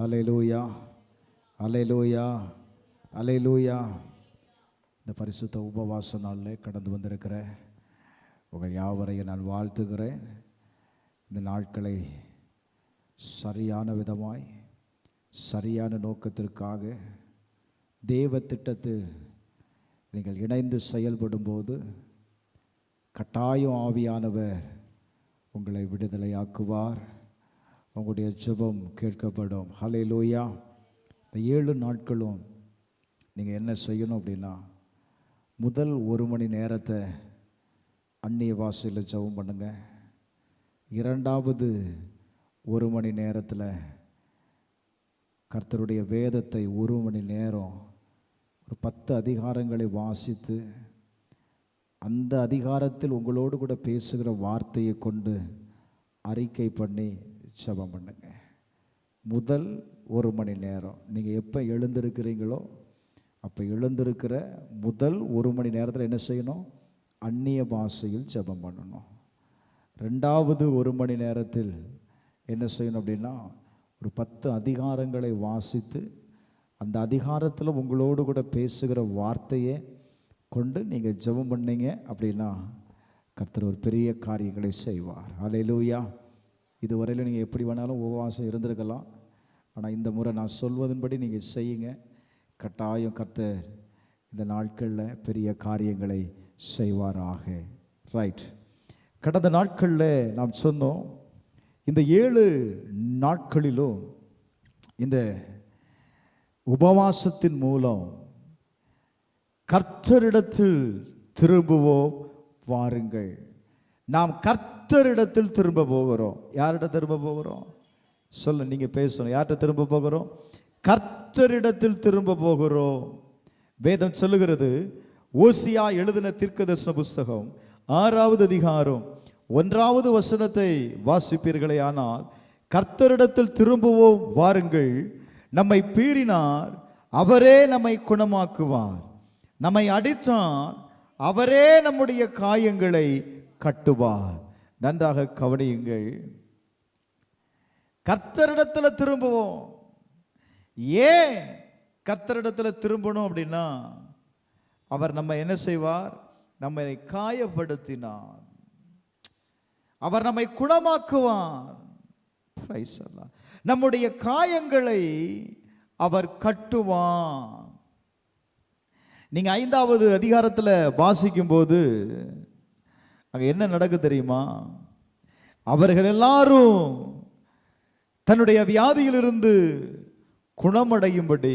ஹல்லேலூயா, ஹல்லேலூயா, ஹல்லேலூயா. இந்த பரிசுத்த உபவாச நாளில் கடந்து வந்திருக்கிற உங்கள் யாவரையும் நான் வாழ்த்துகிறேன். இந்த நாட்களை சரியான விதமாய் சரியான நோக்கத்திற்காக தேவ திட்டத்தில் நீங்கள் இணைந்து செயல்படும்போது கட்டாயம் ஆவியானவர் உங்களை விடுதலையாக்குவார். உங்களுடைய ஜெபம் கேட்கப்படும். ஹல்லேலூயா. இந்த 7 நாட்களும் நீங்கள் என்ன செய்யணும் அப்படின்னா, முதல் 1 மணி நேரத்தை அந்நிய பாஷையில் ஜெபம் பண்ணுங்க. 2வது 1 மணி நேரத்தில் கர்த்தருடைய வேதத்தை 1 மணி நேரம் ஒரு 10 அதிகாரங்களை வாசித்து அந்த அதிகாரத்தில் உங்களோடு கூட பேசுகிற வார்த்தையை கொண்டு அறிக்கை பண்ணி ஜெபம் பண்ணுங்க. முதல் 1 மணி நேரம் நீங்கள் எப்போ எழுந்திருக்கிறீங்களோ அப்போ எழுந்திருக்கிற முதல் 1 மணி நேரத்தில் என்ன செய்யணும்? அந்நிய பாஷையில் ஜெபம் பண்ணணும். 2வது 1 மணி நேரத்தில் என்ன செய்யணும் அப்படின்னா, ஒரு 10 அதிகாரங்களை வாசித்து அந்த அதிகாரத்தில் உங்களோடு கூட பேசுகிற வார்த்தையை கொண்டு நீங்கள் ஜெபம் பண்ணீங்க அப்படின்னா கர்த்தர் ஒரு பெரிய காரியங்களை செய்வார். ஹல்லேலூயா. இதுவரையில் நீங்கள் எப்படி வேணாலும் உபவாசம் இருந்திருக்கலாம். ஆனால் இந்த முறை நான் சொல்வதன்படி நீங்கள் செய்யுங்க. கட்டாயம் கர்த்தர் இந்த நாட்களில் பெரிய காரியங்களை செய்வாராக. ரைட். கடந்த நாட்களில் நாம் சொன்னோம், இந்த 7 நாட்களிலும் இந்த உபவாசத்தின் மூலம் கர்த்தரிடத்தில் திரும்புவோம் வாருங்கள். நாம் கர்த்தரிடத்தில் திரும்ப போகிறோம். யார்கிட்ட திரும்ப போகிறோம்? சொல்ல, நீங்கள் பேசணும். யார்கிட்ட திரும்ப போகிறோம்? கர்த்தரிடத்தில் திரும்ப போகிறோம். வேதம் சொல்லுகிறது, ஓசியா எழுதின தீர்க்கதரிசன புஸ்தகம் 6வது அதிகாரம் 1வது வசனத்தை வாசிப்பீர்களே ஆனால், கர்த்தரிடத்தில் திரும்புவோம் வாருங்கள், நம்மை பீறினார் அவரே நம்மை குணமாக்குவார், நம்மை அடித்தார் அவரே நம்முடைய காயங்களை கட்டுவார். நன்றாக கவனியுங்கள். கர்த்தரிடத்தில் திரும்புவோம். ஏன் கர்த்தரிடத்தில் திரும்பணும் அப்படின்னா, அவர் நம்ம என்ன செய்வார்? நம்மை காயப்படுத்தினார், அவர் நம்மை குணமாக்குவார். நம்முடைய காயங்களை அவர் கட்டுவார். நீங்க 5வது அதிகாரத்தில் வாசிக்கும் போது அங்க என்ன நடக்கு தெரியுமா? அவர்கள் எல்லாரும் தன்னுடைய வியாதியிலிருந்து குணமடையும்படி,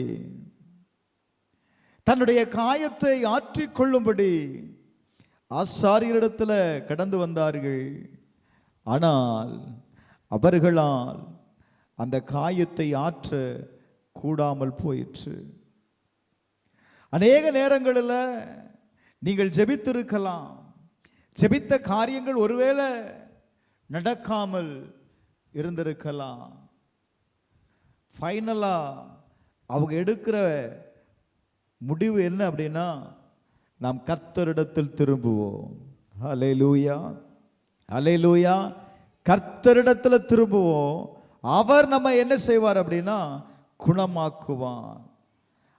தன்னுடைய காயத்தை ஆற்றிக்கொள்ளும்படி ஆசாரியரிடத்தில் கடந்து வந்தார்கள். ஆனால் அவர்களால் அந்த காயத்தை ஆற்ற கூடாமல் போயிற்று. அநேக நேரங்களில் நீங்கள் ஜெபித்திருக்கலாம். ஜெபித்த காரியங்கள் ஒருவேளை நடக்காமல் இருந்திருக்கலாம். ஃபைனலா அவங்க எடுக்கிற முடிவு என்ன அப்படின்னா, நாம் கர்த்தரிடத்தில் திரும்புவோம். ஹல்லேலூயா, ஹல்லேலூயா. கர்த்தரிடத்தில் திரும்புவோம். அவர் நம்ம என்ன செய்வார் அப்படின்னா, குணமாக்குவார்.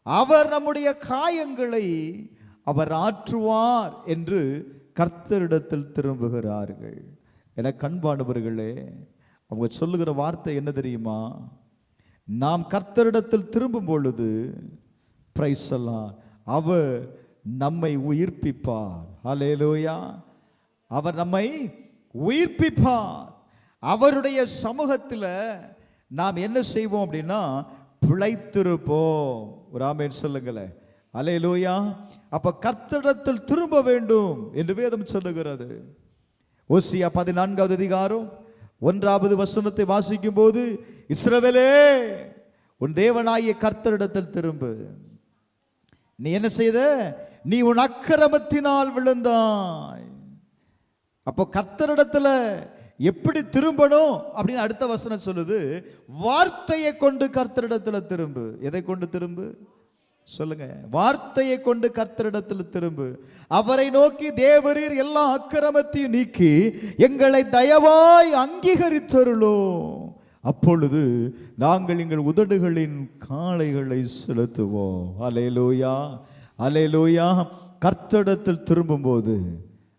அவர் நம்முடைய காயங்களை அவர் ஆற்றுவார் என்று கர்த்தரிடத்தில் திரும்புகிறார்கள். என கண்பானவர்களே, அவங்க சொல்லுகிற வார்த்தை என்ன தெரியுமா? நாம் கர்த்தரிடத்தில் திரும்பும் பொழுது பிரைஸ் எல்லாம் அவர் நம்மை உயிர்ப்பிப்பார். ஹல்லேலூயா. அவர் நம்மை உயிர்ப்பிப்பார். அவருடைய சமூகத்தில் நாம் என்ன செய்வோம் அப்படின்னா, பிழைத்திருப்போம். ஒரு ஆமென் சொல்லுங்களேன். ஹல்லேலூயா. அப்ப கர்த்தரிடத்தில் திரும்ப வேண்டும் என்று வேதம் சொல்லுகிறது. ஓசியா 14வது அதிகாரம் 1வது வசனத்தை வாசிக்கும் போது, இஸ்ரவேலே உன் தேவனாகிய கர்த்தரிடத்தில் திரும்பு. நீ என்ன செய்த? நீ உன் அக்கிரமத்தினால் விழுந்தாய். அப்போ கர்த்தரிடத்தில் எப்படி திரும்பணும் அப்படின்னு அடுத்த வசனம் சொல்லுது, வார்த்தையை கொண்டு கர்த்தரிடத்தில் திரும்பு. எதை கொண்டு திரும்பு? சொல்லுங்க. வார்த்தையை கொண்டு கர்த்தரிடத்தில் திரும்பு. அவரை நோக்கி, தேவரீர் எல்லா அக்கிரமத்தையும் நீக்கி எங்களை தயவாய் அங்கீகரித்தருளோ. அப்பொழுது நாங்கள் எங்கள் உதடுகளின் காளைகளை செலுத்துவோம். அல்லேலூயா, அல்லேலூயா. கர்த்தரிடத்தில் திரும்பும்போது,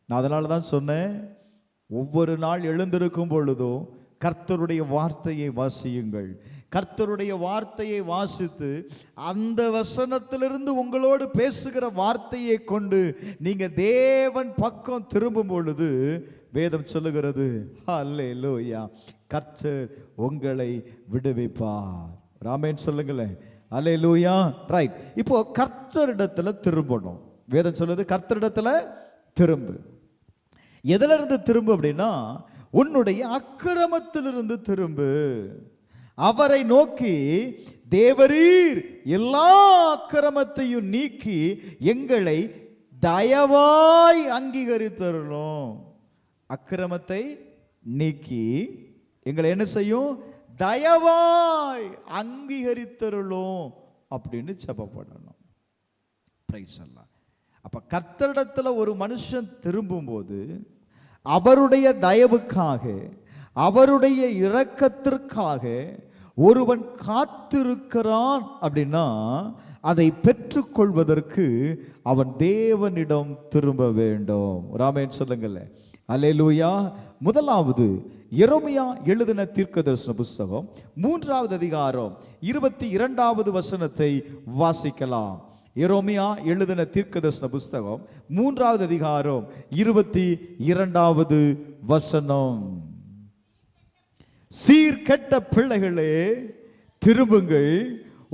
நான் அதனால தான் சொன்னேன், ஒவ்வொரு நாள் எழுந்திருக்கும் பொழுதும் கர்த்தருடைய வார்த்தையை வாசியுங்கள். கர்த்தருடைய வார்த்தையை வாசித்து அந்த வசனத்திலிருந்து உங்களோடு பேசுகிற வார்த்தையை கொண்டு நீங்க தேவன் பக்கம் திரும்பும் பொழுது வேதம் சொல்லுகிறது, அல்லேலூயா, கர்த்தர் உங்களை விடுவிப்பார். ஆமென் சொல்லுங்களேன். அல்லேலூயா. ரைட். இப்போ கர்த்தரிடத்துல திரும்பணும். வேதம் சொல்லுது கர்த்தரிடத்துல திரும்பு. எதுல இருந்து திரும்பு அப்படின்னா, உன்னுடைய அக்கிரமத்திலிருந்து திரும்பு. அவரை நோக்கி, தேவரீர் எல்லா அக்கிரமத்தையும் நீக்கி எங்களை தயவாய் அங்கீகரித்தருளும். அக்கிரமத்தை நீக்கி எங்களை என்ன செய்யும்? தயவாய் அங்கீகரித்தருளும் அப்படின்னு ஜெபப்படணும். பிரைஸ் எல்லாம். அப்ப கர்த்தரிடத்துல ஒரு மனுஷன் திரும்பும்போது அவருடைய தயவுக்காக, அவருடைய இரக்கத்திற்காக ஒருவன் காத்திருக்கிறான் அப்படின்னா அதை பெற்றுக்கொள்வதற்கு அவன் தேவனிடம் திரும்ப வேண்டும். ஆமென் சொல்லுங்களே. அல்லேலூயா. முதலாவது எரேமியா எழுதின தீர்க்கதரிசன புஸ்தகம் 3வது அதிகாரம் 22வது வசனத்தை வாசிக்கலாம். எரேமியா எழுதின தீர்க்கதரிசன புஸ்தகம் 3வது அதிகாரம் 22வது வசனம். சீர்கெட்ட பிள்ளைகளே திரும்புங்கள்,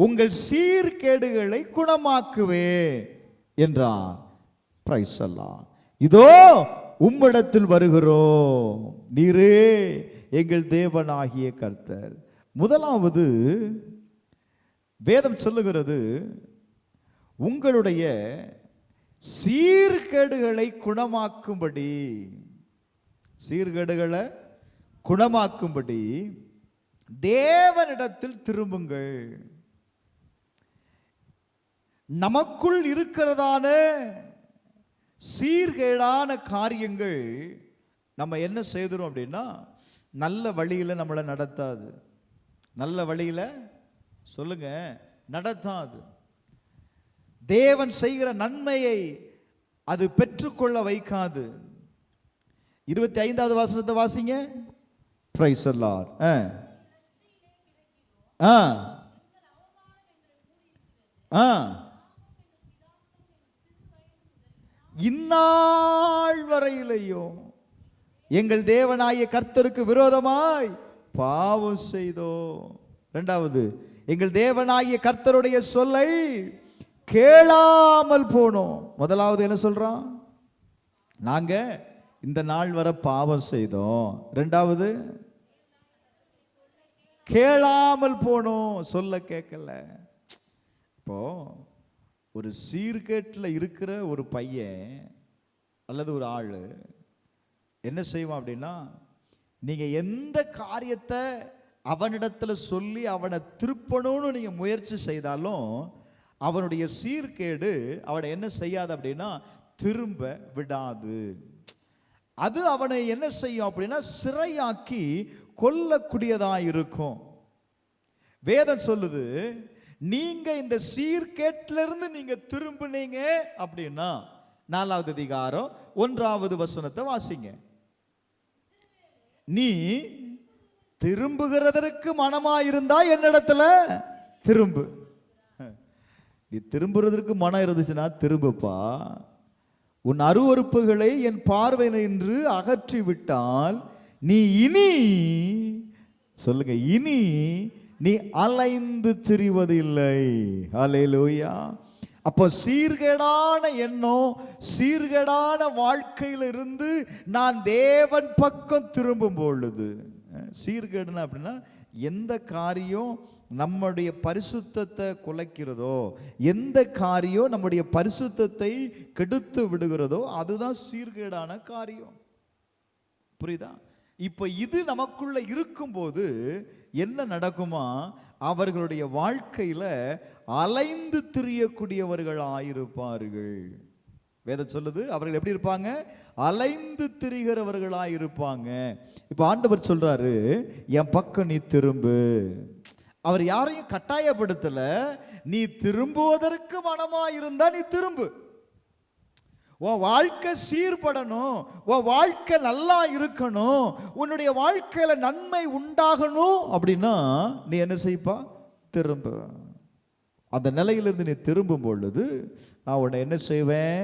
உங்கள் சீர்கேடுகளை குணமாக்குவேன் என்றார். பிரைஸ் எல்லாம். இதோ உம்மிடத்தில் வருகிறோம், நீரே எங்கள் தேவனாகிய கர்த்தர். முதலாவது வேதம் சொல்லுகிறது, உங்களுடைய சீர்கேடுகளை குணமாக்கும்படி, சீர்கேடுகளை குணமாக்கும்படி தேவனிடத்தில் திரும்புங்கள். நமக்குள் இருக்கிறதான சீர்கேடான காரியங்கள் நம்ம என்ன செய்துரும் அப்படின்னா, நல்ல வழியில் நம்மளை நடத்தாது. நல்ல வழியில் சொல்லுங்க நடத்தாது. தேவன் செய்கிற நன்மையை அது பெற்றுக்கொள்ள வைக்காது. 25வது வசனத்தை வாசிங்க. Praise the Lord. இந்நாள் வரையிலையும் எங்கள் தேவனாகிய கர்த்தருக்கு விரோதமாய் பாவம் செய்தோம். இரண்டாவது, எங்கள் தேவனாகிய கர்த்தருடைய சொல்லை கேளாமல் போனோம். முதலாவது என்ன சொல்றான்? நாங்க இந்த நாள் வரை பாவம் செய்தோம். இரண்டாவது, கேளாமல் போனோம், சொல்ல கேட்கல. இப்போ ஒரு சீர்கேட்டில் இருக்கிற ஒரு பையன் அல்லது ஒரு ஆள் என்ன செய்வான் அப்படின்னா, நீங்க எந்த காரியத்தை அவனிடத்துல சொல்லி அவனை திருப்பணும்னு நீங்க முயற்சி செய்தாலும் அவனுடைய சீர்கேடு அவனை என்ன செய்யாது அப்படின்னா திரும்ப விடாது. அது அவனை என்ன செய்யும் அப்படின்னா சிறையாக்கி கொல்லக்கூடியதா இருக்கும். வேதம் சொல்லுது, நீங்க இந்த சீர்கேட்டிலிருந்து நீங்க திரும்பினீங்க அப்படின்னா 4வது அதிகாரம் 1வது வசனத்தை வாசிங்க. நீ திரும்புகிறதற்கு மனமாயிருந்தா என்னிடத்துல திரும்பு. நீ திரும்புறதற்கு மனம் இருந்துச்சுன்னா திரும்புப்பா. உன் அருவருப்புகளை என் பார்வையினின்று அகற்றி விட்டால் நீ இனி, சொல்லுங்க, இனி நீ அலைந்து திரிவதில்லை. அல்லேலூயா. அப்போ சீர்கேடான எண்ணம், சீர்கேடான வாழ்க்கையில இருந்து நான் தேவன் பக்கம் திரும்பும் பொழுது, சீர்கேடுனா அப்படின்னா எந்த காரியம் நம்முடைய பரிசுத்தத்தை குலைக்கிறதோ, எந்த காரியம் நம்முடைய பரிசுத்தத்தை கெடுத்து விடுகிறதோ அதுதான் சீர்கேடான காரியம். புரியுதா? இப்ப இது நமக்குள்ள இருக்கும்போது என்ன நடக்குமா? அவர்களுடைய வாழ்க்கையில அலைந்து திரியக்கூடியவர்கள் ஆயிருப்பார்கள். வேதம் சொல்லுது அவர்கள் எப்படி இருப்பாங்க? அலைந்து திரிகிறவர்களாய் இருப்பாங்க. இப்ப ஆண்டவர் சொல்றாரு, என் பக்கம் நீ திரும்பு. அவர் யாரையும் கட்டாயப்படுத்தல. நீ திரும்புவதற்கு மனமா இருந்தா நீ திரும்பு. உன் வாழ்க்கை சீர்படணும், உன் வாழ்க்கை நல்லா இருக்கணும், உன்னுடைய வாழ்க்கையில நன்மை உண்டாகணும் அப்படின்னா நீ என்ன செய்ப்பா? திரும்ப. அந்த நிலையிலிருந்து நீ திரும்பும் பொழுது நான் உன்னை என்ன செய்வேன்?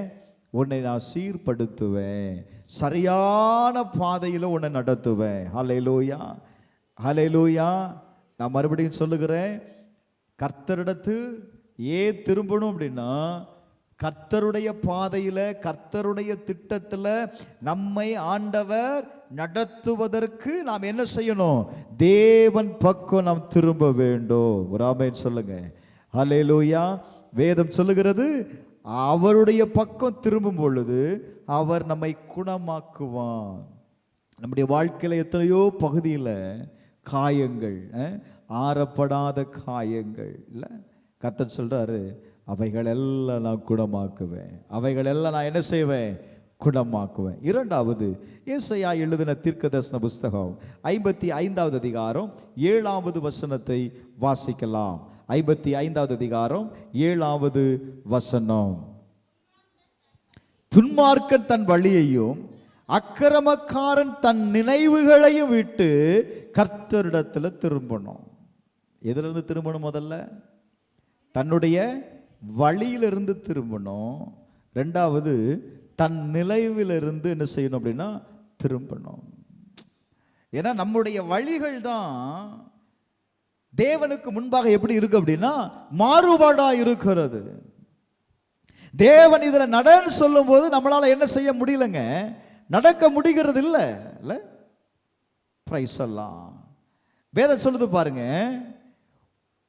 உன்னை நான் சீர்படுத்துவேன், சரியான பாதையில் உன்னை நடத்துவேன். ஹல்லேலூயா, ஹல்லேலூயா. நான் மறுபடியும் சொல்லுகிறேன், கர்த்தரிடத்தில் ஏன் திரும்பணும் அப்படின்னா, கர்த்தருடைய பாதையில், கர்த்தருடைய திட்டத்தில் நம்மை ஆண்டவர் நடத்துவதற்கு நாம் என்ன செய்யணும்? தேவன் பக்கம் நாம் திரும்ப வேண்டும். ஒரு ஆமென் சொல்லுங்க. ஹல்லேலூயா. வேதம் சொல்லுகிறது, அவருடைய பக்கம் திரும்பும் பொழுது அவர் நம்மை குணமாக்குவார். நம்முடைய வாழ்க்கையில் எத்தனையோ பகுதியில் காயங்கள், ஆறப்படாத காயங்கள் இல்லை, கர்த்தர் சொல்றாரு, அவைகள் எல்லாம் நான் குணமாக்குவேன், அவைகள் எல்லாம் நான் என்ன செய்வேன்? குணமாக்குவேன். இரண்டாவது, ஏசாயா எழுதின தீர்க்கதரிசன புஸ்தகம் 55வது அதிகாரம் 7வது வசனத்தை வாசிக்கலாம். 55வது அதிகாரம் 7வது வசனம். துன்மார்க்கன் தன் வழியையும் அக்கிரமக்காரன் தன் நினைவுகளையும் விட்டு கர்த்தரிடத்தில் திரும்பணும். எதிலிருந்து திரும்பணும்? முதல்ல தன்னுடைய வழியிலிருந்து திரும்பணும். ரெண்டாவது தன் நினைவிலிருந்து என்ன செய்யணும் அப்படின்னா திரும்பணும். ஏன்னா நம்முடைய வழிகள் தான் தேவனுக்கு முன்பாக எப்படி இருக்கு அப்படின்னா மாறுபாடா இருக்கிறது. தேவன் இதுல நடன்னு சொல்லும் போது நம்மளால என்ன செய்ய முடியலங்க? நடக்க முடிகிறது இல்ல. பிரைஸ் எல்லாம் வேதம் சொல்லுது பாருங்க,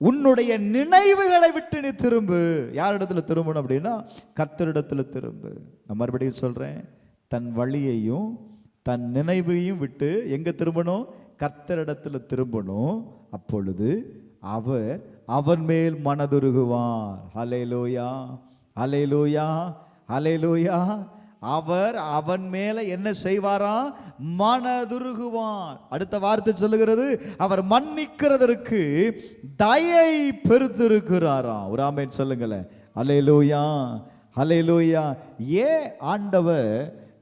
உன்னுடைய நினைவுகளை விட்டு நீ திரும்பு. யார் இடத்துல திரும்பணும் அப்படின்னா கர்த்தரிடத்துல திரும்பு. நான் மறுபடியும் சொல்றேன், தன் வழியையும் தன் நினைவையும் விட்டு எங்க திரும்பணும்? கர்த்தரிடத்துல திரும்பணும். அப்பொழுது அவர் அவன் மேல் மனதுருகுவார். ஹல்லேலூயா, ஹல்லேலூயா, ஹல்லேலூயா. அவர் அவன் மேல என்ன செய்வாரா? மனதுருகுவார். அடுத்த வார்த்தை சொல்லுகிறது, அவர் மன்னிக்கிறதற்கு தயை பெருத்திருக்கிறாரா. ஒரு ஆமென் சொல்லுங்களேன். ஹல்லேலூயா, ஹல்லேலூயா. ஏன் ஆண்டவர்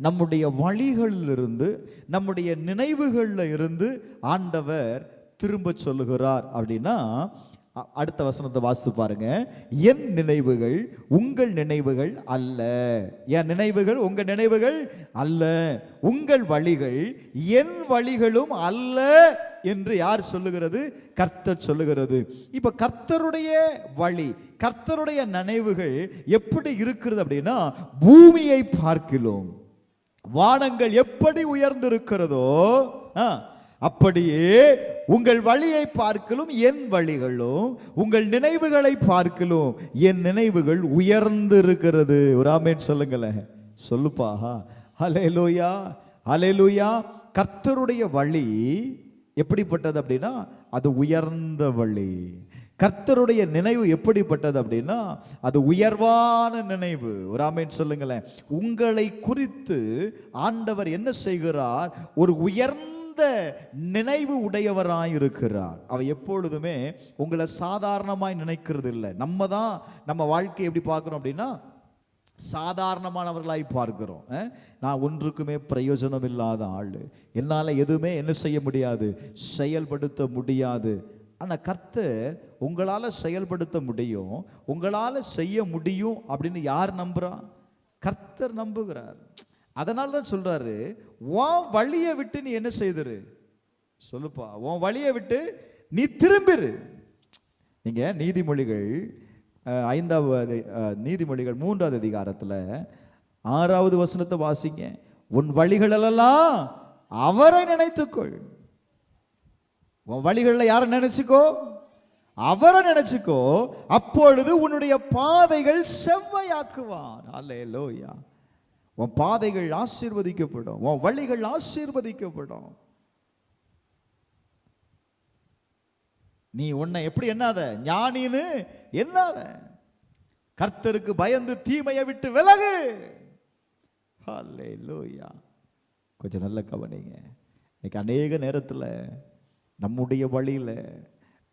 நம்முடைய வழிகளிலிருந்து, நம்முடைய நினைவுகளில் இருந்து ஆண்டவர் திரும்ப சொல்லுகிறார் அப்படின்னா, அடுத்த வசனத்தை வாசித்து பாருங்க. என் நினைவுகள் உங்கள் நினைவுகள் அல்ல, என் நினைவுகள் உங்கள் நினைவுகள் அல்ல, உங்கள் வழிகள் என் வழிகளும் அல்ல என்று யார் சொல்லுகிறது? கர்த்தர் சொல்லுகிறது. இப்ப கர்த்தருடைய வழி, கர்த்தருடைய நினைவுகள் எப்படி இருக்கிறது அப்படின்னா, பூமியை பார்க்கிலும் வானங்கள் எப்படி உயர்ந்திருக்கிறதோ அப்படியே உங்கள் வழியை பார்க்கலும் என் வழிகளும், உங்கள் நினைவுகளை பார்க்கலும் என் நினைவுகள் உயர்ந்து இருக்கிறது. ஒரு ஆமென் சொல்லுங்களேன். சொல்லுப்பா. ஹல்லேலூயா, ஹல்லேலூயா. கர்த்தருடைய வழி எப்படிப்பட்டது அப்படின்னா அது உயர்ந்த வழி. கர்த்தருடைய நினைவு எப்படிப்பட்டது அப்படின்னா அது உயர்வான நினைவு. ஒரு ஆமென் சொல்லுங்களேன். உங்களை குறித்து ஆண்டவர் என்ன செய்கிறார்? ஒரு உயர்ந்த நினைவு உடையவராய் இருக்கிறார். அவர் எப்பொழுதுமே உங்களை சாதாரணமாய் நினைக்கிறது இல்லை. நம்ம தான் நம்ம வாழ்க்கையை எப்படி பார்க்கிறோம் அப்படின்னா சாதாரணமானவர்களாய் பார்க்கிறோம். நான் ஒன்றுக்குமே பிரயோஜனம் இல்லாத ஆள், என்னால் எதுவுமே என்ன செய்ய முடியாது, செயல்படுத்த முடியாது. ஆனால் கர்த்தர் உங்களால் செயல்படுத்த முடியும், உங்களால் செய்ய முடியும் அப்படின்னு யார் நம்புறா? கர்த்தர் நம்புகிறார். அதனால தான் சொல்றாரு, உன் வழியை விட்டு நீ என்ன செய்திரு? சொல்லுப்பா, உன் வழியை விட்டு நீ திரும்பிரு. நீங்க நீதிமொழிகள் 5வது நீதிமொழிகள் 3வது அதிகாரத்தில் 6வது வசனத்தை வாசிங்க. உன் வழிகளெல்லாம் அவரை நினைத்துக்கொள். உன் வழிகளில் யாரை நினைச்சுக்கோ? அவரை நினைச்சுக்கோ. அப்பொழுது உன்னுடைய பாதைகள் செவ்வையாக்குவார். அல்லேலூயா. உன் பாதைகள் ஆசீர்வதிக்கப்படும், உன் வழிகள் ஆசீர்வதிக்கப்படும். நீ உன்னை எப்படி எண்ணாத, ஞானின்னு எண்ணாத. கர்த்தருக்கு பயந்து தீமையை விட்டு விலகு. ஹல்லேலூயா. கொஞ்சம் நல்ல கவனிங்க. இன்னைக்கு அநேக நேரத்தில் நம்முடைய வழியில்,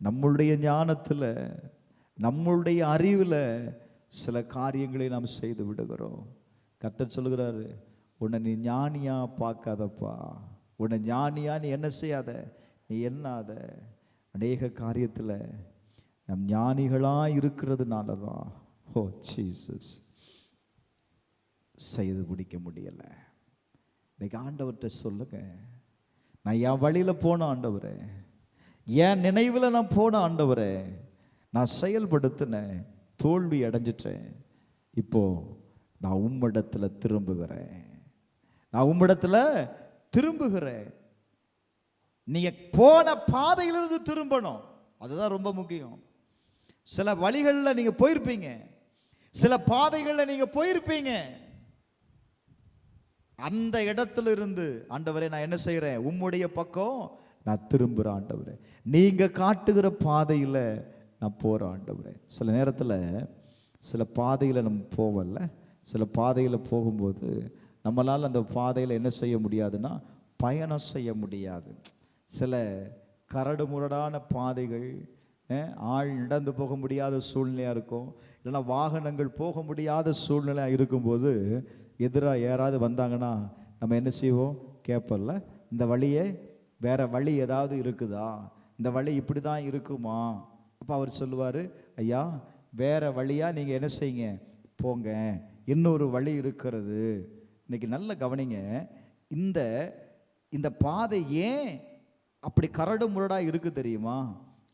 நம்மளுடைய ஞானத்தில், நம்மளுடைய அறிவில் சில காரியங்களை நாம் செய்து விடுகிறோம். கர்த்தர் சொல்லுகிறாரு, உன்னை நீ ஞானியா பார்க்காதப்பா, உன்னை ஞானியா நீ என்ன செய்யாத, நீ எண்ணாத. அநேக காரியத்தில் நம் ஞானிகளாக இருக்கிறதுனால தான் ஓ ஜீசஸ் செய்து முடிக்க முடியலை. இன்னைக்கு ஆண்டவர்கிட்ட சொல்லுங்க, நான் என் வழியில் போன ஆண்டவரே, என் நினைவில் நான் போன ஆண்டவரே, நான் செயல்படுத்தினேன், தோல்வி அடைஞ்சிட்டேன். இப்போ நான் உம்மிடத்தில் திரும்புகிறேன், நான் உம்மிடத்தில் திரும்புகிறேன். நீங்க போன பாதையிலிருந்து திரும்பணும், அதுதான் ரொம்ப முக்கியம். சில வழிகளில் நீங்க போயிருப்பீங்க, சில பாதைகளில் நீங்க போயிருப்பீங்க. அந்த இடத்துல இருந்து ஆண்டவரே நான் என்ன செய்கிறேன், உம்முடைய பக்கம் நான் திரும்புகிறேன் ஆண்டவரே, நீங்க காட்டுகிற பாதையில் நான் போகிறேன் ஆண்டவரே. சில நேரத்தில் சில பாதையில் நம்ம போவல, சில பாதையில் போகும்போது நம்மளால் அந்த பாதையில் என்ன செய்ய முடியாதுன்னா பயணம் செய்ய முடியாது. சில கரடு முரடான பாதைகள், ஆள் நடந்து போக முடியாத சூழ்நிலையாக இருக்கும், இல்லைன்னா வாகனங்கள் போக முடியாத சூழ்நிலையாக இருக்கும்போது எதிராக யாராவது வந்தாங்கன்னா நம்ம என்ன செய்வோம், கேட்போம்ல, இந்த வழியே வேற வழி ஏதாவது இருக்குதா, இந்த வழி இப்படி தான் இருக்குமா? அப்போ அவர் சொல்லுவார், ஐயா வேற வழியாக நீங்கள் என்ன செய்யுங்க, போங்க, இன்னொரு வழி இருக்கிறது. இன்னைக்கு நல்ல கவனிங்க, இந்த பாதை ஏன் அப்படி கரடு முரடாக இருக்கு தெரியுமா?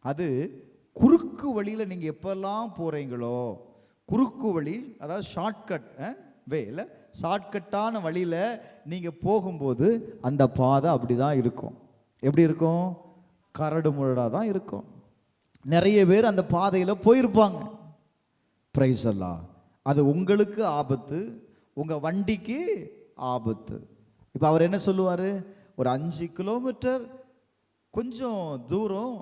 அது குறுக்கு வழியில் நீங்கள் எப்பெல்லாம் போகிறீங்களோ, குறுக்கு வழி அதாவது ஷார்ட்கட் வேல, ஷார்ட்கட்டான வழியில் நீங்கள் போகும்போது அந்த பாதை அப்படி தான் இருக்கும். எப்படி இருக்கும்? கரடு முரடாக தான் இருக்கும். நிறைய பேர் அந்த பாதையில் போயிருப்பாங்க. பிரைஸ் அல்லாஹ். அது உங்களுக்கு ஆபத்து, உங்கள் வண்டிக்கு ஆபத்து. இப்போ அவர் என்ன சொல்லுவார், ஒரு 5 கிலோமீட்டர் கொஞ்சம் தூரம்,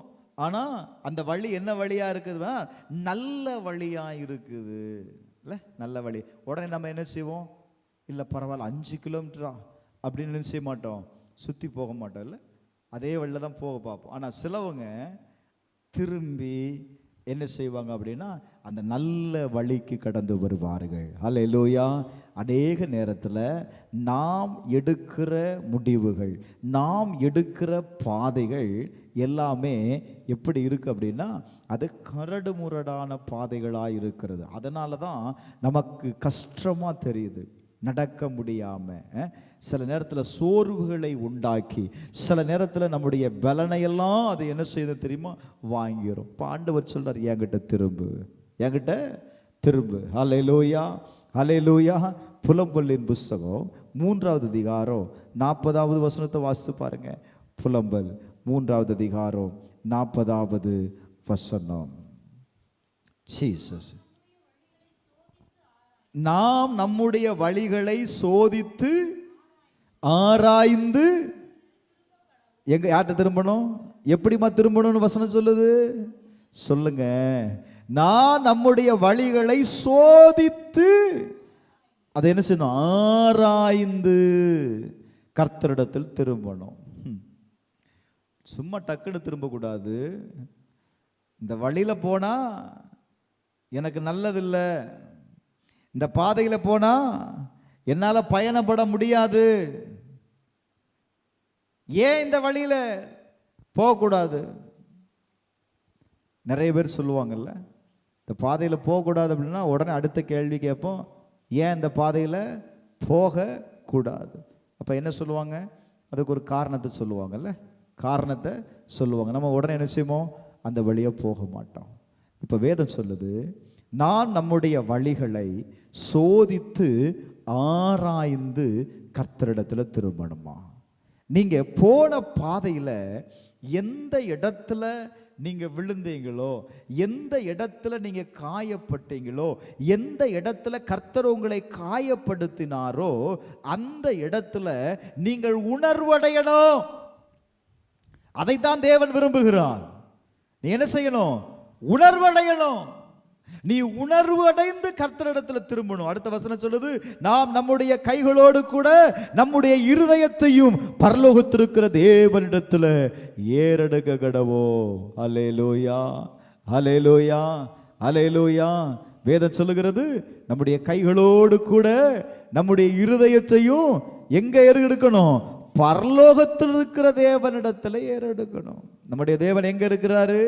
ஆனால் அந்த வழி என்ன வழியாக இருக்குதுன்னா நல்ல வழியாக இருக்குது இல்லை, நல்ல வழி. உடனே நம்ம என்ன செய்வோம், இல்லை பரவாயில்ல 5 கிலோமீட்டரா அப்படின்னு என்ன செய்ய மாட்டோம், சுற்றி போக மாட்டோம், இல்லை அதே வழியில் தான் போக பார்ப்போம். ஆனால் சிலவங்க திரும்பி என்ன செய்வாங்க அப்படின்னா அந்த நல்ல வழிக்கு கடந்து வருவார்கள். ஹல்லேலூயா. அநேக நேரத்தில் நாம் எடுக்கிற முடிவுகள், நாம் எடுக்கிற பாதைகள் எல்லாமே எப்படி இருக்கு அப்படின்னா அது கரடு முரடான பாதைகளாக இருக்கிறது. அதனால தான் நமக்கு கஷ்டமாக தெரியுது, நடக்க முடியாமல், சில நேரத்தில் சோர்வுகளை உண்டாக்கி, சில நேரத்தில் நம்முடைய பலனையெல்லாம் அது என்ன செய்யுது தெரியுமா, வாங்கிடும். இப்போ ஆண்டவர் சொல்றார், என்கிட்ட திரும்பு, என்கிட்ட திரும்பு. ஹல்லேலூயா, ஹல்லேலூயா. புலம்பலின் புஸ்தகம் 3வது அதிகாரம் 40வது வசனத்தை வாசித்து பாருங்க. புலம்பல் 3வது அதிகாரம் 40வது வசனம். ஜீசஸ், நாம் நம்முடைய வழிகளை சோதித்து ஆராய்ந்து எங்க யார்கிட்ட திரும்பணும், எப்படிமா திரும்பணும்னு வசனம் சொல்லுது, சொல்லுங்க. நான் நம்முடைய வழிகளை சோதித்து அதை என்ன செய்யணும், ஆராய்ந்து கர்த்தரிடத்தில் திரும்பணும். சும்மா டக்குன்னு திரும்பக்கூடாது. இந்த வழியில போனா எனக்கு நல்லதில்லை, இந்த பாதையில் போனா என்னால் பயணப்பட முடியாது, ஏன் இந்த வழியில் போகக்கூடாது? நிறைய பேர் சொல்லுவாங்கல்ல, இந்த பாதையில் போகக்கூடாது அப்படின்னா உடனே அடுத்த கேள்வி கேட்போம், ஏன் இந்த பாதையில் போகக்கூடாது? அப்போ என்ன சொல்லுவாங்க, அதுக்கு ஒரு காரணத்தை சொல்லுவாங்கல்ல, காரணத்தை சொல்லுவாங்க. நம்ம உடனே என்ன செய்வோம், அந்த வழியை போக மாட்டோம். இப்போ வேதம் சொல்லுது, நான் நம்முடைய வழிகளை சோதித்து ஆராய்ந்து கர்த்தரிடத்தில் திரும்பணுமா. நீங்க போன பாதையில் எந்த இடத்துல நீங்க விழுந்தீங்களோ, எந்த இடத்துல நீங்க காயப்பட்டீங்களோ, எந்த இடத்துல கர்த்தர் உங்களை காயப்படுத்தினாரோ அந்த இடத்துல நீங்கள் உணர்வடையணும். அதைத்தான் தேவன் விரும்புகிறார். நீ என்ன செய்யணும், உணர்வடையணும். நீ உணர்வு அடைந்து கர்த்தரிடத்தில் திரும்பணும். அடுத்த வசனம் சொல்லுது, நாம் நம்முடைய கைகளோடு கூட நம்முடைய இருதயத்தையும் பரலோகத்திருக்கிற தேவனிடத்தில் ஏறெடுக்க கடவோ. அல்லேலூயா, அல்லேலூயா, அல்லேலூயா. வேதம் சொல்லுகிறது, நம்முடைய கைகளோடு கூட நம்முடைய இருதயத்தையும் எங்க ஏறெடுக்கணும்? பரலோகத்தில் இருக்கிற தேவனிடத்தில் ஏறெடுக்கணும். நம்முடைய தேவன் எங்க இருக்கிறாரு?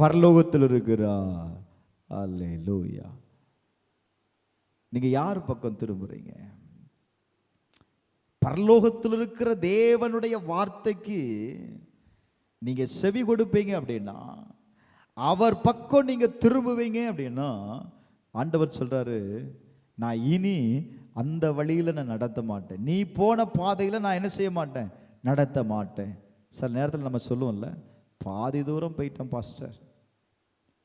பரலோகத்தில் இருக்கிறார். அல்லேலூயா. நீங்க யார் பக்கம் திரும்புறீங்க? பரலோகத்தில் இருக்கிற தேவனுடைய வார்த்தைக்கு நீங்க செவி கொடுப்பீங்க அப்படின்னா, அவர் பக்கம் நீங்க திரும்புவீங்க அப்படின்னா, ஆண்டவர் சொல்றாரு, நான் இனி அந்த வழியில நான் நடத்த மாட்டேன். நீ போன பாதையில நான் என்ன செய்ய மாட்டேன்? நடத்த மாட்டேன். சில நேரத்தில் நம்ம சொல்லுவோம்ல, பாதி தூரம் போயிட்டேன் பாஸ்டர்,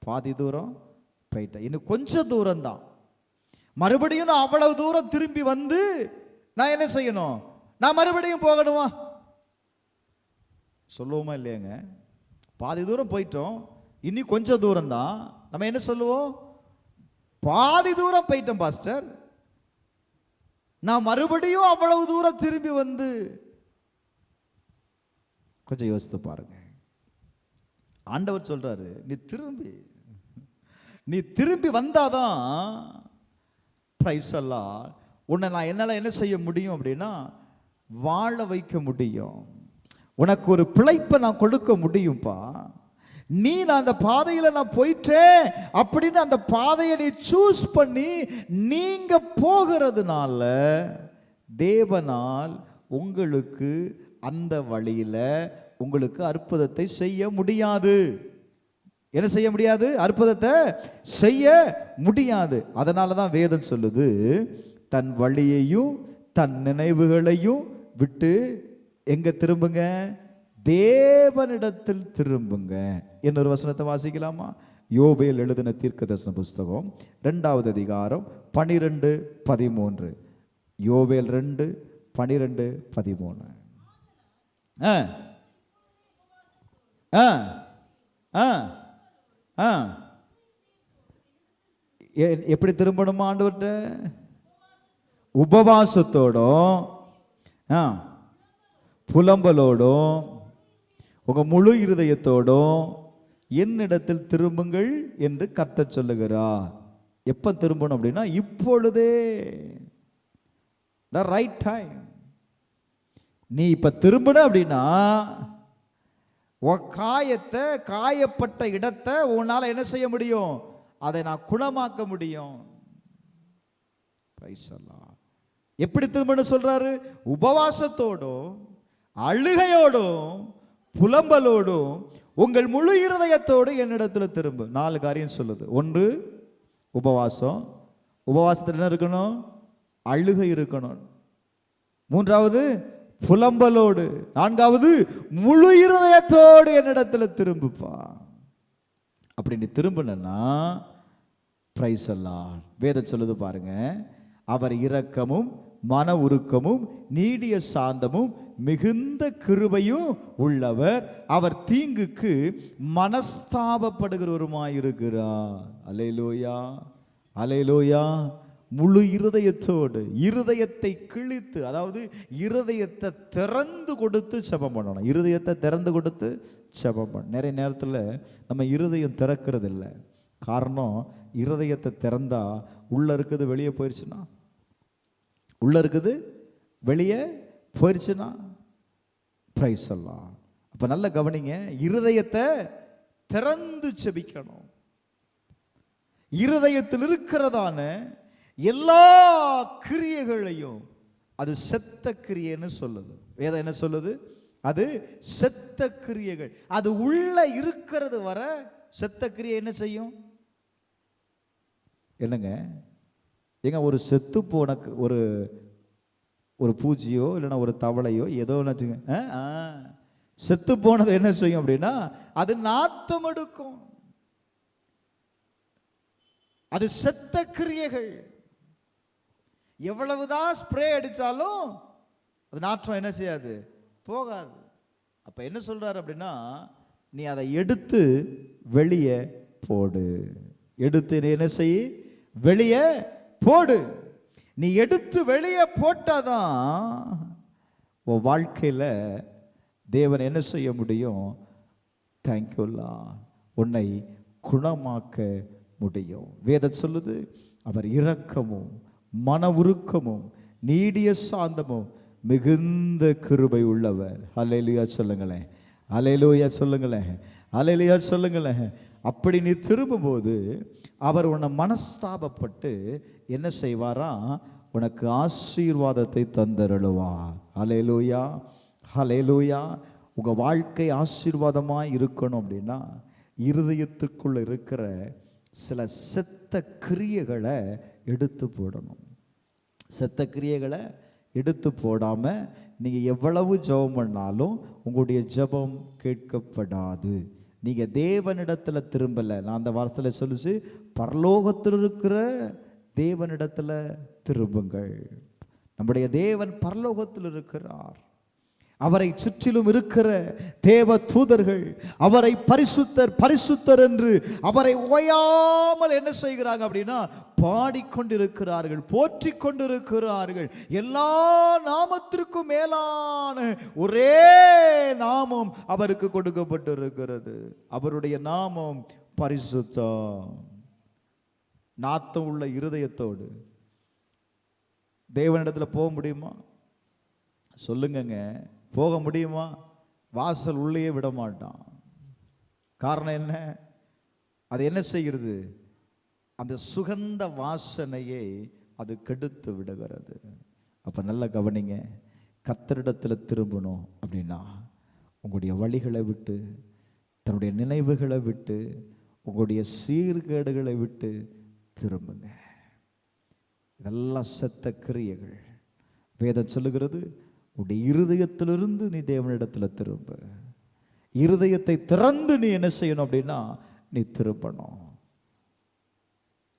பாதி தூரம் போயிட்டேன், இன்னும் கொஞ்சம் தூரம் தான், மறுபடியும் நான் அவ்வளவு தூரம் திரும்பி வந்து நான் என்ன செய்யணும்? நான் மறுபடியும் போகணுமா? சொல்லுவோமா இல்லையாங்க? பாதி தூரம் போயிட்டோம், இனி கொஞ்சம் தூரம் தான். நம்ம என்ன சொல்லுவோம்? பாதி தூரம் போயிட்டோம் பாஸ்டர், நான் மறுபடியும் அவ்வளவு தூரம் திரும்பி வந்து. கொஞ்சம் யோசித்து பாருங்க. ஆண்டவர் சொல்றாரு, நீ திரும்பி வந்தாதான் பிரைஸ் எல்லாம் உன்னை நான் என்னால் என்ன செய்ய முடியும் அப்படின்னா, வாழ வைக்க முடியும். உனக்கு ஒரு பிழைப்பை நான் கொடுக்க முடியும்பா. நான் அந்த பாதையில் நான் போயிட்டேன் அப்படின்னு அந்த பாதையை நீ சூஸ் பண்ணி நீங்க போகிறதுனால தேவனால் உங்களுக்கு அந்த வழியில உங்களுக்கு அற்புதத்தை செய்ய முடியாது. என்ன செய்ய முடியாது? அற்புதத்தை செய்ய முடியாது. அதனால தான் வேதம் சொல்லுது, தன் வழியையும் தன் நினைவுகளையும் விட்டு எங்க திரும்புங்க? தேவனிடத்தில் திரும்புங்க. இன்னொரு வசனத்தை வாசிக்கலாமா? யோபேல் எழுதின தீர்க்கதரிசன புஸ்தகம் 2வது அதிகாரம் 12-13. யோபேல் 2:12-13. எப்படி திரும்பணுமா? ஆண்டவர்கிட்ட உபவாசத்தோடும் புலம்பலோடும் உங்க முழு இருதயத்தோடும் என்னிடத்தில் திரும்புங்கள் என்று கர்த்தர் சொல்லுகிறார். எப்ப திரும்பணும் அப்படின்னா, இப்பொழுதே, the right time. நீ இப்ப திரும்பணும் அப்படின்னா, காயத்தை, காயப்பட்ட இடத்தை உன்னால என்ன செய்ய முடியும்? அதை நான் குணமாக்க முடியும். எப்படி திரும்பணும் சொல்றாரு? உபவாசத்தோடும் அழுகையோடும் புலம்பலோடும் உங்கள் முழு இருதயத்தோடு என்னிடத்தில் திரும்ப. 4 காரியம் சொல்லுது. 1 உபவாசம். உபவாசத்தில் என்ன இருக்கணும்? அழுகை இருக்கணும். 3வது புலம்பலோடு. 4வது முழு இருதயத்தோடு என்னிடத்தில் திரும்புப்பா. அப்படி நீ திரும்பினா பிரைஸ் எல்லாம் வேதம் சொல்லுது பாருங்க, அவர் இரக்கமும் மன உருக்கமும் நீடிய சாந்தமும் மிகுந்த கிருபையும் உள்ளவர், அவர் தீங்குக்கு மனஸ்தாபப்படுகிறவருமாயிருக்கிறார். அல்லேலூயா, அல்லேலூயா. முழு இருதயத்தோடு, இருதயத்தை கிழித்து, அதாவது இருதயத்தை திறந்து கொடுத்து ஜெபம் பண்ணணும். இருதயத்தை திறந்து கொடுத்து ஜெபம் பண்ணணும். நிறைய நேரத்தில் நம்ம இருதயம் திறக்கிறது இல்லை. காரணம், இருதயத்தை திறந்தா உள்ள இருக்குது வெளியே போயிடுச்சுன்னா, உள்ள இருக்குது வெளியே போயிடுச்சுன்னா பிரைஸ் எல்லாம். அப்ப நல்ல கவனிங்க, இருதயத்தை திறந்து ஜெபிக்கணும். இருதயத்தில் இருக்கிறதான எல்லா கிரியைகளையும் அது செத்த கிரியைன்னு சொல்லுது. வேதம் என்ன சொல்லுது? அது செத்த கிரியைகள். அது உள்ள இருக்கிறது வர செத்த கிரியை என்ன செய்யும்? என்னங்க ஏங்க, ஒரு செத்து போன ஒரு பூச்சியோ இல்லைன்னா ஒரு தவளையோ ஏதோ ஒன்று செத்து போனது என்ன செய்யும் அப்படின்னா, அது நாத்தம் எடுக்கும். அது செத்த கிரியைகள். எவ்வளவுதான் ஸ்ப்ரே அடித்தாலும் அது நாற்றம் என்ன செய்யாது? போகாது. அப்ப என்ன சொல்றாரு அப்படின்னா, நீ அதை எடுத்து வெளியே போடு. எடுத்து நீ என்ன செய், வெளியே போடு. நீ எடுத்து வெளியே போட்டாதான் உன் வாழ்க்கையில் தேவன் என்ன செய்ய முடியும்? தேங்க்யூல்லா, உன்னை குணமாக்க முடியும். வேதம் சொல்லுது, அவர் இரக்கமும் மன உருக்கமும் நீடிய சாந்தமும் மிகுந்த கிருபை உள்ளவர். அல்லேலூயா சொல்லுங்களேன், அல்லேலூயா சொல்லுங்களேன், அல்லேலூயா சொல்லுங்களேன். அப்படி நீ திரும்பும்போது அவர் உன்னை மனஸ்தாபப்பட்டு என்ன செய்வாரா? உனக்கு ஆசீர்வாதத்தை தந்தருளுவார். அல்லேலூயா, அல்லேலூயா. உங்கள் வாழ்க்கை ஆசீர்வாதமாக இருக்கணும் அப்படின்னா இருதயத்துக்குள்ள இருக்கிற சில செத்த கிரியைகளை எடுத்து போடணும். செத்த கிரியைகளை எடுத்து போடாமல் நீங்கள் எவ்வளவு ஜெபம் பண்ணாலும் உங்களுடைய ஜெபம் கேட்கப்படாது. நீங்கள் தேவனிடத்தில் திரும்பலை. நான் அந்த வார்த்தையில் சொல்லிச்சு, பரலோகத்தில் இருக்கிற தேவனிடத்தில் திரும்புங்கள். நம்முடைய தேவன் பரலோகத்தில் இருக்கிறார். அவரை சுற்றிலும் இருக்கிற தேவ தூதர்கள் அவரை பரிசுத்தர் பரிசுத்தர் என்று அவரை ஓயாமல் என்ன செய்கிறாங்க அப்படின்னா பாடிக்கொண்டிருக்கிறார்கள், போற்றி கொண்டிருக்கிறார்கள். எல்லா நாமத்திற்கும் மேலான ஒரே நாமம் அவருக்கு கொடுக்கப்பட்டிருக்கிறது. அவருடைய நாமம் பரிசுத்தம். நாத்தம் உள்ள இருதயத்தோடு தேவனிடத்தில் போக முடியுமா? சொல்லுங்கங்க, போக முடியுமா? வாசல் உள்ளேயே விட மாட்டான். காரணம் என்ன? அது என்ன செய்கிறது? அந்த சுகந்த வாசனையை அது கெடுத்து விடுகிறது. அப்போ நல்லா கவனிங்க, கர்த்தரிடத்தில் திரும்பணும் அப்படின்னா உங்களுடைய வழிகளை விட்டு, தன்னுடைய நினைவுகளை விட்டு, உங்களுடைய சீர்கேடுகளை விட்டு திரும்புங்க. இதெல்லாம் செத்த கிரியைகள். வேதம் சொல்லுகிறது, உடைய இருதயத்திலிருந்து நீ தேவனிடத்தில் திரும்ப. இருதயத்தை திறந்து நீ என்ன செய்யணும் அப்படின்னா நீ திரும்பணும்.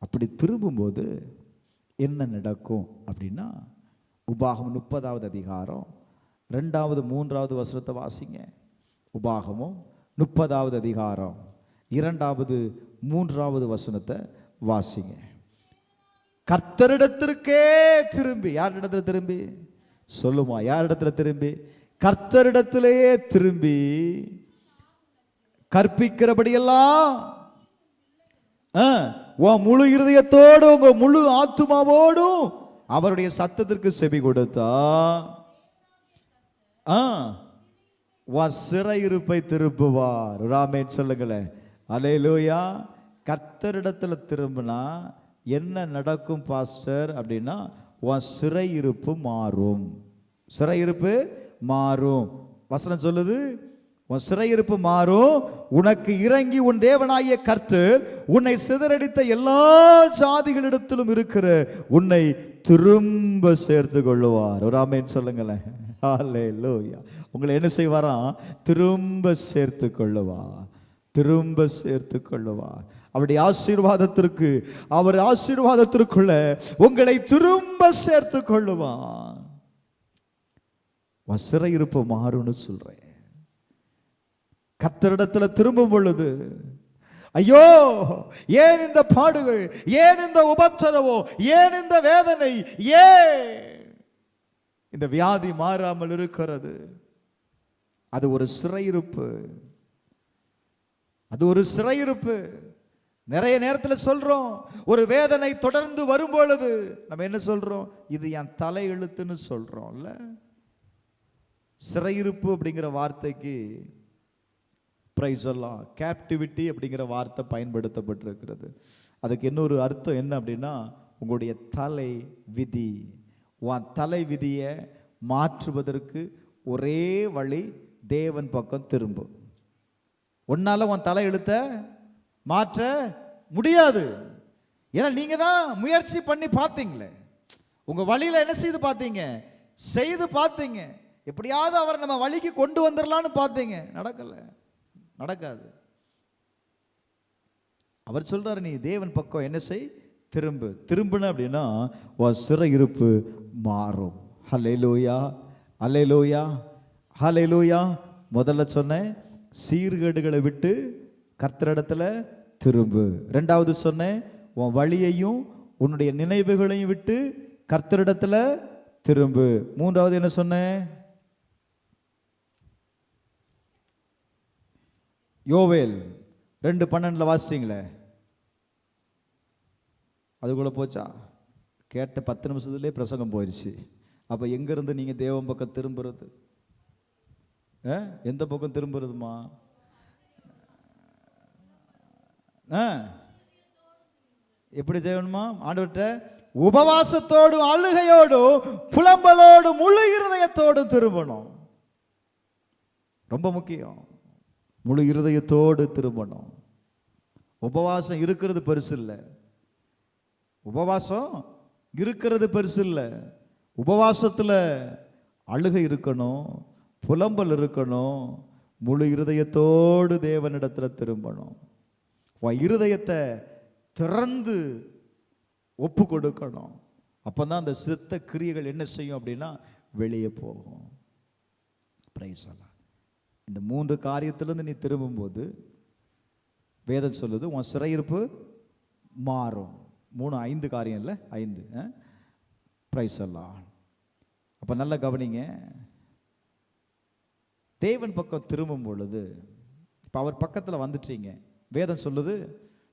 அப்படி திரும்பும்போது என்ன நடக்கும் அப்படின்னா, உபாகமம் 30வது அதிகாரம் 2வது 3வது வசனத்தை வாசிங்க. உபாகமம் 30வது அதிகாரம் 2வது 3வது வசனத்தை வாசிங்க. கர்த்தரிடத்திற்கே திரும்பி. யாரிடத்தில் திரும்பி சொல்லுமா? யாரிடத்தில் திரும்பி? கர்த்தரிடத்திலேயே திரும்பி கற்பிக்கிறபடியெல்லாம் உன் முழு இருதயத்தோடு உங்க முழு ஆத்துமாவோடும் அவருடைய சத்தத்திற்கு செவி கொடுத்தா உன் சிறையிருப்பை திருப்புவார். ராமேன் சொல்லுங்களேன், அல்லேலூயா. கர்த்தரிடத்தில் திரும்பினா என்ன நடக்கும் பாஸ்டர் அப்படின்னா, உன் சிறையிருப்பு மாறும். சிறையிருப்பு மாறும். வசனம் சொல்லுது, உன் சிறையிருப்பு மாறும். உனக்கு இறங்கி உன் தேவனாகிய கர்த்தர் உன்னை சிதறடித்த எல்லா ஜாதிகளிடத்திலும் இருக்கிற உன்னை திரும்ப சேர்த்து கொள்ளுவார். ஒரு ஆமென் சொல்லுங்களேன். அல்லேலூயா. உங்களை என்ன செய்வாராம்? திரும்ப சேர்த்து கொள்ளுவார், திரும்ப சேர்த்து கொள்ளுவார். அவருடைய ஆசீர்வாதத்திற்கு, அவர் ஆசீர்வாதத்திற்குள்ள உங்களை திரும்ப சேர்த்து கொள்ளுவான். சிறையிருப்பு மாறும்னு சொல்றேன். கர்த்தரிடத்தில் திரும்பும் பொழுது, ஐயோ ஏன் இந்த பாடுகள், ஏன் இந்த உபத்திரவம், ஏன் இந்த வேதனை, ஏன் இந்த வியாதி மாறாமல் இருக்கிறது? அது ஒரு சிறையிருப்பு, அது ஒரு சிறையிருப்பு. நிறைய நேரத்தில் சொல்றோம், ஒரு வேதனை தொடர்ந்து வரும் பொழுது நம்ம என்ன சொல்றோம்? இது என் தலை எழுத்துன்னு சொல்றோம்ல. சிறையிருப்பு அப்படிங்கிற வார்த்தைக்கு பிரைஸ் எல்லாம் கேப்டிவிட்டி அப்படிங்கிற வார்த்தை பயன்படுத்தப்பட்டிருக்கிறது. அதுக்கு இன்னொரு அர்த்தம் என்ன அப்படின்னா, உங்களுடைய தலை விதி. உன் தலை விதியை மாற்றுவதற்கு ஒரே வழி தேவன் பக்கம் திரும்பும். உன்னால உன் தலை எழுத்த மாற்ற முடியாது. ஏன்னா நீங்க தான் முயற்சி பண்ணி பார்த்தீங்களே, உங்க வழியில என்ன செய்து பார்த்தீங்க? செய்து பார்த்தீங்க. எப்படியாவது அவரை நம்ம வழிக்கு கொண்டு வந்துடலான்னு பார்த்தீங்க, நடக்கல, நடக்காது. அவர் சொல்றாரு, நீ தேவன் பக்கம் என்ன செய்? திரும்பு. திரும்புன அப்படின்னா உன் சிறையிருப்பு மாறும். ஹல்லேலூயா, ஹல்லேலூயா, ஹல்லேலூயா. முதல்ல சொன்னேன், சீர்கேடுகளை விட்டு கர்த்தரிடத்துல திரும்பு. ரெண்டாவது சொன்னேன், உன் வழியையும் உன்னுடைய நினைவுகளையும் விட்டு கர்த்தரிடத்துல திரும்பு. மூன்றாவது என்ன சொன்னேன்? யோவேல் 2:12 வாசிங்களே. அதுக்குள்ள போச்சா? கேட்ட 10 நிமிஷத்துலேயே பிரசங்கம் போயிடுச்சு. அப்போ எங்கேருந்து நீங்கள் தேவன் பக்கம் திரும்புறது? எந்த பக்கம் திரும்புறதுமா? எப்படி செய்யணுமா? ஆண்டவர்கிட்ட உபவாசத்தோடும் அழுகையோடும் புலம்பலோடும் முழு இருதயத்தோடும் திரும்பணும். ரொம்ப முக்கியம். முழு இருதயத்தோடு திரும்பணும். உபவாசம் இருக்கிறது பெருசு இல்லை. உபவாசம் இருக்கிறது பெருசு இல்லை. உபவாசத்தில் அழுகை இருக்கணும், புலம்பல் இருக்கணும், முழு இருதயத்தோடு தேவனிடத்தில் திரும்பணும். இருதயத்தை திறந்து ஒப்பு கொடுக்கணும். அப்போ தான் அந்த சித்த கிரியைகள் என்ன செய்யும் அப்படின்னா வெளியே போகும். பிரைஸ் எல்லாம். இந்த 3 காரியத்திலிருந்து நீ திரும்பும்போது வேதம் சொல்லுது உன் சிறையிருப்பு மாறும். 5 காரியம் இல்லை, 5. பிரைஸ் எல்லாம். அப்போ நல்லா கவனிங்க. தேவன் பக்கம் திரும்பும் பொழுது இப்போ அவர் பக்கத்தில் வந்துட்டீங்க. வேதம் சொல்லுது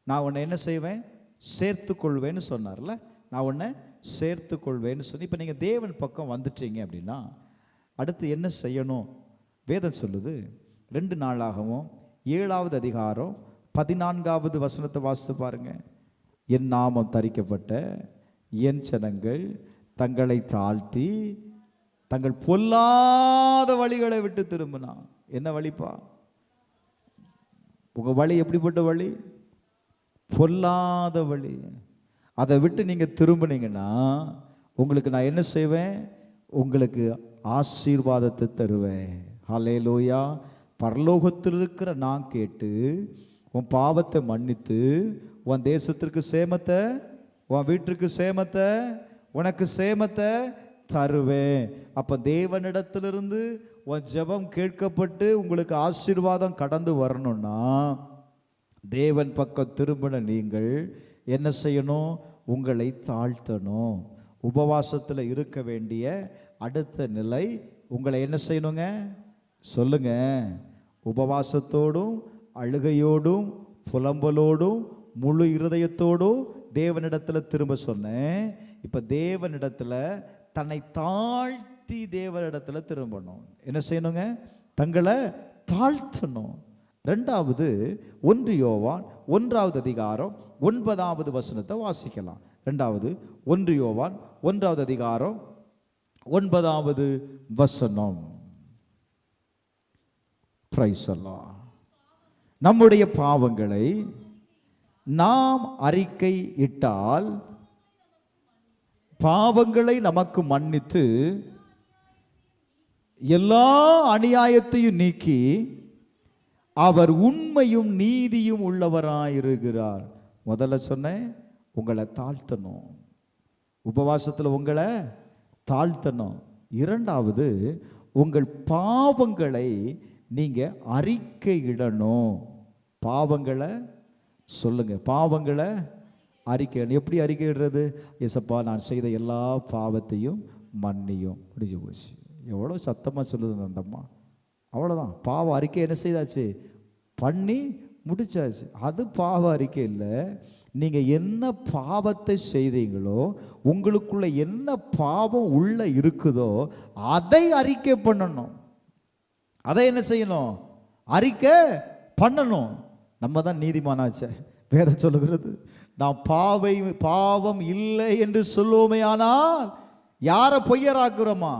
நான் உன்னை என்ன செய்வேன்? சேர்த்து கொள்வேன்னு சொன்னார்ல. நான் உன்னை சேர்த்து கொள்வேன்னு சொல்லி இப்போ நீங்கள் தேவன் பக்கம் வந்துட்டீங்க அப்படின்னா அடுத்து என்ன செய்யணும்? வேதம் சொல்லுது 2 நாளாகவும் 7வது அதிகாரம் 14வது வசனத்தை வாசித்து பாருங்க. என் நாமம் தரிக்கப்பட்ட என் ஜனங்கள் தங்களை தாழ்த்தி தங்கள் பொல்லாத வழிகளை விட்டு திரும்பினா. என்ன வழிப்பா? உங்க வழி எப்படிப்பட்ட வழி? பொல்லாத வழி. அதை விட்டு நீங்க திரும்பினீங்கன்னா உங்களுக்கு நான் என்ன செய்வேன்? உங்களுக்கு ஆசீர்வாதத்தை தருவேன். ஹல்லேலூயா. பரலோகத்தில் இருக்கிற நான் கேட்டு உன் பாவத்தை மன்னித்து உன் தேசத்திற்கு சேமத்தை, உன் வீட்டிற்கு சேமத்தை, உனக்கு சேமத்தை தருவேன். அப்போ தேவனிடத்திலிருந்து உன் ஜெபம் கேட்கப்பட்டு உங்களுக்கு ஆசீர்வாதம் கடந்து வரணும்னா தேவன் பக்கம் திரும்பின நீங்கள் என்ன செய்யணும்? உங்களை தாழ்த்தணும். உபவாசத்தில் இருக்க வேண்டிய அடுத்த நிலை உங்களை என்ன செய்யணுங்க? சொல்லுங்க. உபவாசத்தோடும் அழுகையோடும் புலம்பலோடும் முழு இருதயத்தோடும் தேவனிடத்தில் திரும்ப சொன்னேன். இப்போ தேவனிடத்தில் தன்னை தாழ்த்தி தேவனிடத்தில் திரும்பணும். என்ன செய்யணுங்க? தங்களை தாழ்த்தணும். ரெண்டாவது 1 யோவான் 1வது அதிகாரம் 9வது வசனத்தை வாசிக்கலாம். 1 யோவான் 1வது அதிகாரம் 9வது வசனம். பிரைஸ் அல்லாஹ். நம்முடைய பாவங்களை நாம் அறிக்கை இட்டால் பாவங்களை நமக்கு மன்னித்து எல்லா அநியாயத்தையும் நீக்கி அவர் உண்மையும் நீதியும் உள்ளவராயிருக்கிறார். முதல்ல சொன்னேன் உங்களை தாழ்த்தணும். உபவாசத்தில் உங்களை தாழ்த்தணும். இரண்டாவது உங்கள் பாவங்களை நீங்க அறிக்கையிடணும். பாவங்களை சொல்லுங்க. பாவங்களை அறிக்கை. எப்படி அறிக்கையிடுறது? ஏசப்பா நான் செய்த எல்லா பாவத்தையும் மன்னியும். முடிஞ்சு போச்சு. எவ்வளோ சத்தமாக சொல்லுது அந்த அம்மா. அவ்வளோதான். பாவ அறிக்கை என்ன செய்தாச்சு? பண்ணி முடிச்சாச்சு. அது பாவ அறிக்கை இல்லை. நீங்கள் என்ன பாவத்தை செய்தீங்களோ, உங்களுக்குள்ள என்ன பாவம் உள்ள இருக்குதோ அதை அறிக்கை பண்ணணும். அதை என்ன செய்யணும்? அறிக்கை பண்ணணும். நம்ம தான் நீதிமானாச்சே. வேதம் சொல்லுகிறது நாம் பாவம் இல்லை என்று சொல்லுவோமே. ஆனால் யாரை பொய்யராக்குறோமா?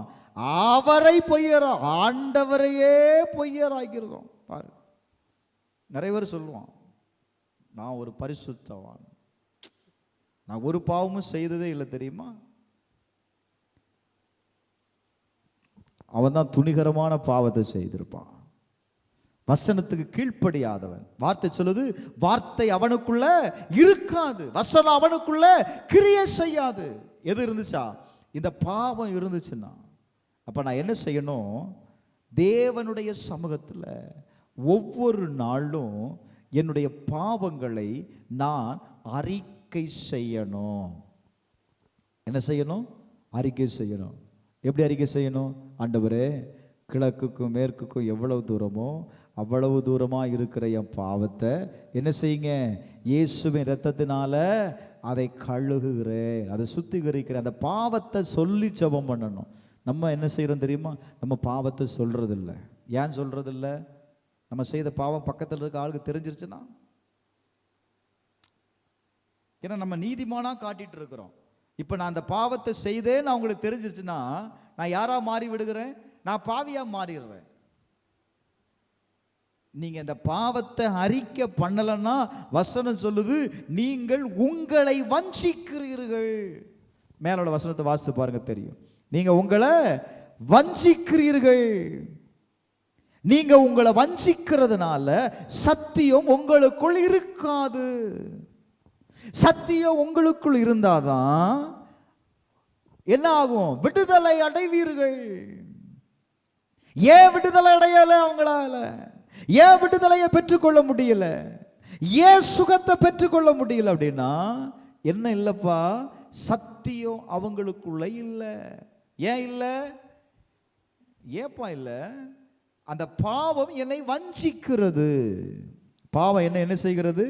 அவரை பொய்யரா, ஆண்டவரையே பொய்யராக்கிறோம். பாரு, நிறைய பேர் சொல்லுவான் நான் ஒரு பரிசுத்தவான், நான் ஒரு பாவமும் செய்ததே இல்லை தெரியுமா? அவன் தான் துணிகரமான பாவத்தை செய்திருப்பான். வசனத்துக்கு கீழ்ப்படியாதவன். வார்த்தை சொல்லுது வார்த்தை அவனுக்குள்ள இருக்காது, வசனம் அவனுக்குள்ள கிரியை செய்யாது. எது இருந்துச்சா? இந்த பாவம் இருந்துச்சுன்னா அப்ப நான் என்ன செய்யணும்? தேவனுடைய சமூகத்தில் ஒவ்வொரு நாளும் என்னுடைய பாவங்களை நான் அறிக்கை செய்யணும். என்ன செய்யணும்? அறிக்கை செய்யணும். எப்படி அறிக்கை செய்யணும்? ஆண்டவரே, கிழக்குக்கும் மேற்குக்கும் எவ்வளவு தூரமோ அவ்வளவு தூரமாக இருக்கிற என் பாவத்தை என்ன செய்யுங்க? இயேசுவின் இரத்தத்தினால அதை கழுகுகிறேன், அதை சுத்திகரிக்கிறேன். அந்த பாவத்தை சொல்லி ஜெபம் பண்ணணும். நம்ம என்ன செய்கிறோம் தெரியுமா? நம்ம பாவத்தை சொல்கிறதில்ல. ஏன் சொல்கிறதில்ல? நம்ம செய்த பாவம் பக்கத்தில் இருக்க ஆளுக்கு தெரிஞ்சிருச்சுன்னா, ஏன்னா நம்ம நீதிமானாக காட்டிட்டு இருக்கிறோம். இப்போ நான் அந்த பாவத்தை செய்தேன்னு அவங்களுக்கு தெரிஞ்சிருச்சுன்னா நான் யாராக மாறி விடுகிறேன்? நான் பாவியாக மாறிடுறேன். நீங்க இந்த பாவத்தை அறிக்கை பண்ணலன்னா வசனம் சொல்லுது, நீங்கள் உங்களை வஞ்சிக்கிறீர்கள். மேலோட வசனத்தை வாசித்து பாருங்க, தெரியும். நீங்க உங்களை வஞ்சிக்கிறீர்கள். நீங்க உங்களை வஞ்சிக்கிறதுனால சத்தியம் உங்களுக்குள் இருக்காது. சத்தியம் உங்களுக்குள் இருந்தாதான் என்ன ஆகும்? விடுதலை அடைவீர்கள். ஏன் விடுதலை அடையல அவங்களால? ஏன் விடுதலையை பெற்றுக்கொள்ள முடியல? ஏன் சுகத்தை பெற்றுக்கொள்ள முடியல? அப்படின்னா என்ன இல்லப்பா, சத்தியம் அவங்களுக்குள்ள இல்லை. ஏன் இல்லை? ஏப்பா இல்லை? அந்த பாவம் என்னை வஞ்சிக்கிறது. பாவம் என்ன செய்கிறது?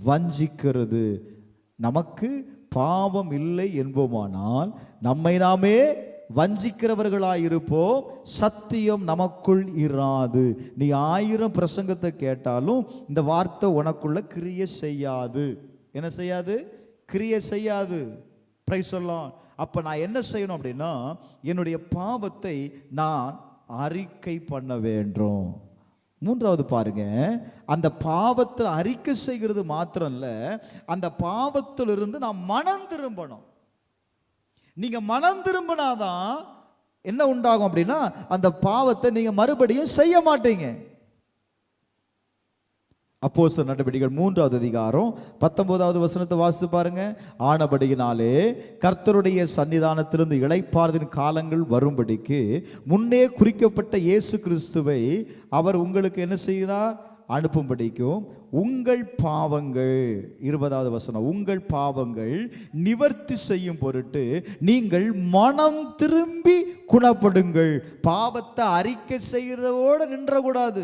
வஞ்சிக்கிறது. நமக்கு பாவம் இல்லை என்போமானால் நம்மை நாமே வஞ்சிக்கிறவர்களாயிருப்போம். சத்தியம் நமக்குள் இராது. நீ 1000 பிரசங்கத்தை கேட்டாலும் இந்த வார்த்தை உனக்குள்ள கிரியை செய்யாது. என்ன செய்யாது? கிரியை செய்யாது. பிரைஸ் சொல்லலாம். அப்ப நான் என்ன செய்யணும் அப்படின்னா, என்னுடைய பாவத்தை நான் அறிக்கை பண்ண வேண்டும். 3வது பாருங்க, அந்த பாவத்தை அறிக்கை செய்கிறது மாத்திரம் இல்ல, அந்த பாவத்திலிருந்து நான் மனம் திரும்பணும். நீங்க மனம் திரும்பினாதான் என்ன உண்டாகும் அப்படின்னா, அந்த பாவத்தை நீங்க மறுபடியும் செய்ய மாட்டீங்க. அப்போஸ்தலர் நடவடிக்கைகள் 3வது அதிகாரம் 19வது வசனத்தை வாசித்து பாருங்க. ஆனபடியினாலே கர்த்தருடைய சன்னிதானத்திலிருந்து இளைப்பாறுதலின் காலங்கள் வரும்படிக்கு முன்னே குறிக்கப்பட்ட இயேசு கிறிஸ்துவை அவர் உங்களுக்கு என்ன செய்தார்? அனுப்பும்படிக்கும் உங்கள் பாவங்கள், 20வது வசனம், உங்கள் பாவங்கள் நிவர்த்தி செய்யும் பொருட்டு நீங்கள் மனம் திரும்பி குணப்படுங்கள். பாவத்தை அறிக்கை செய்கிறதோடு நின்றக்கூடாது.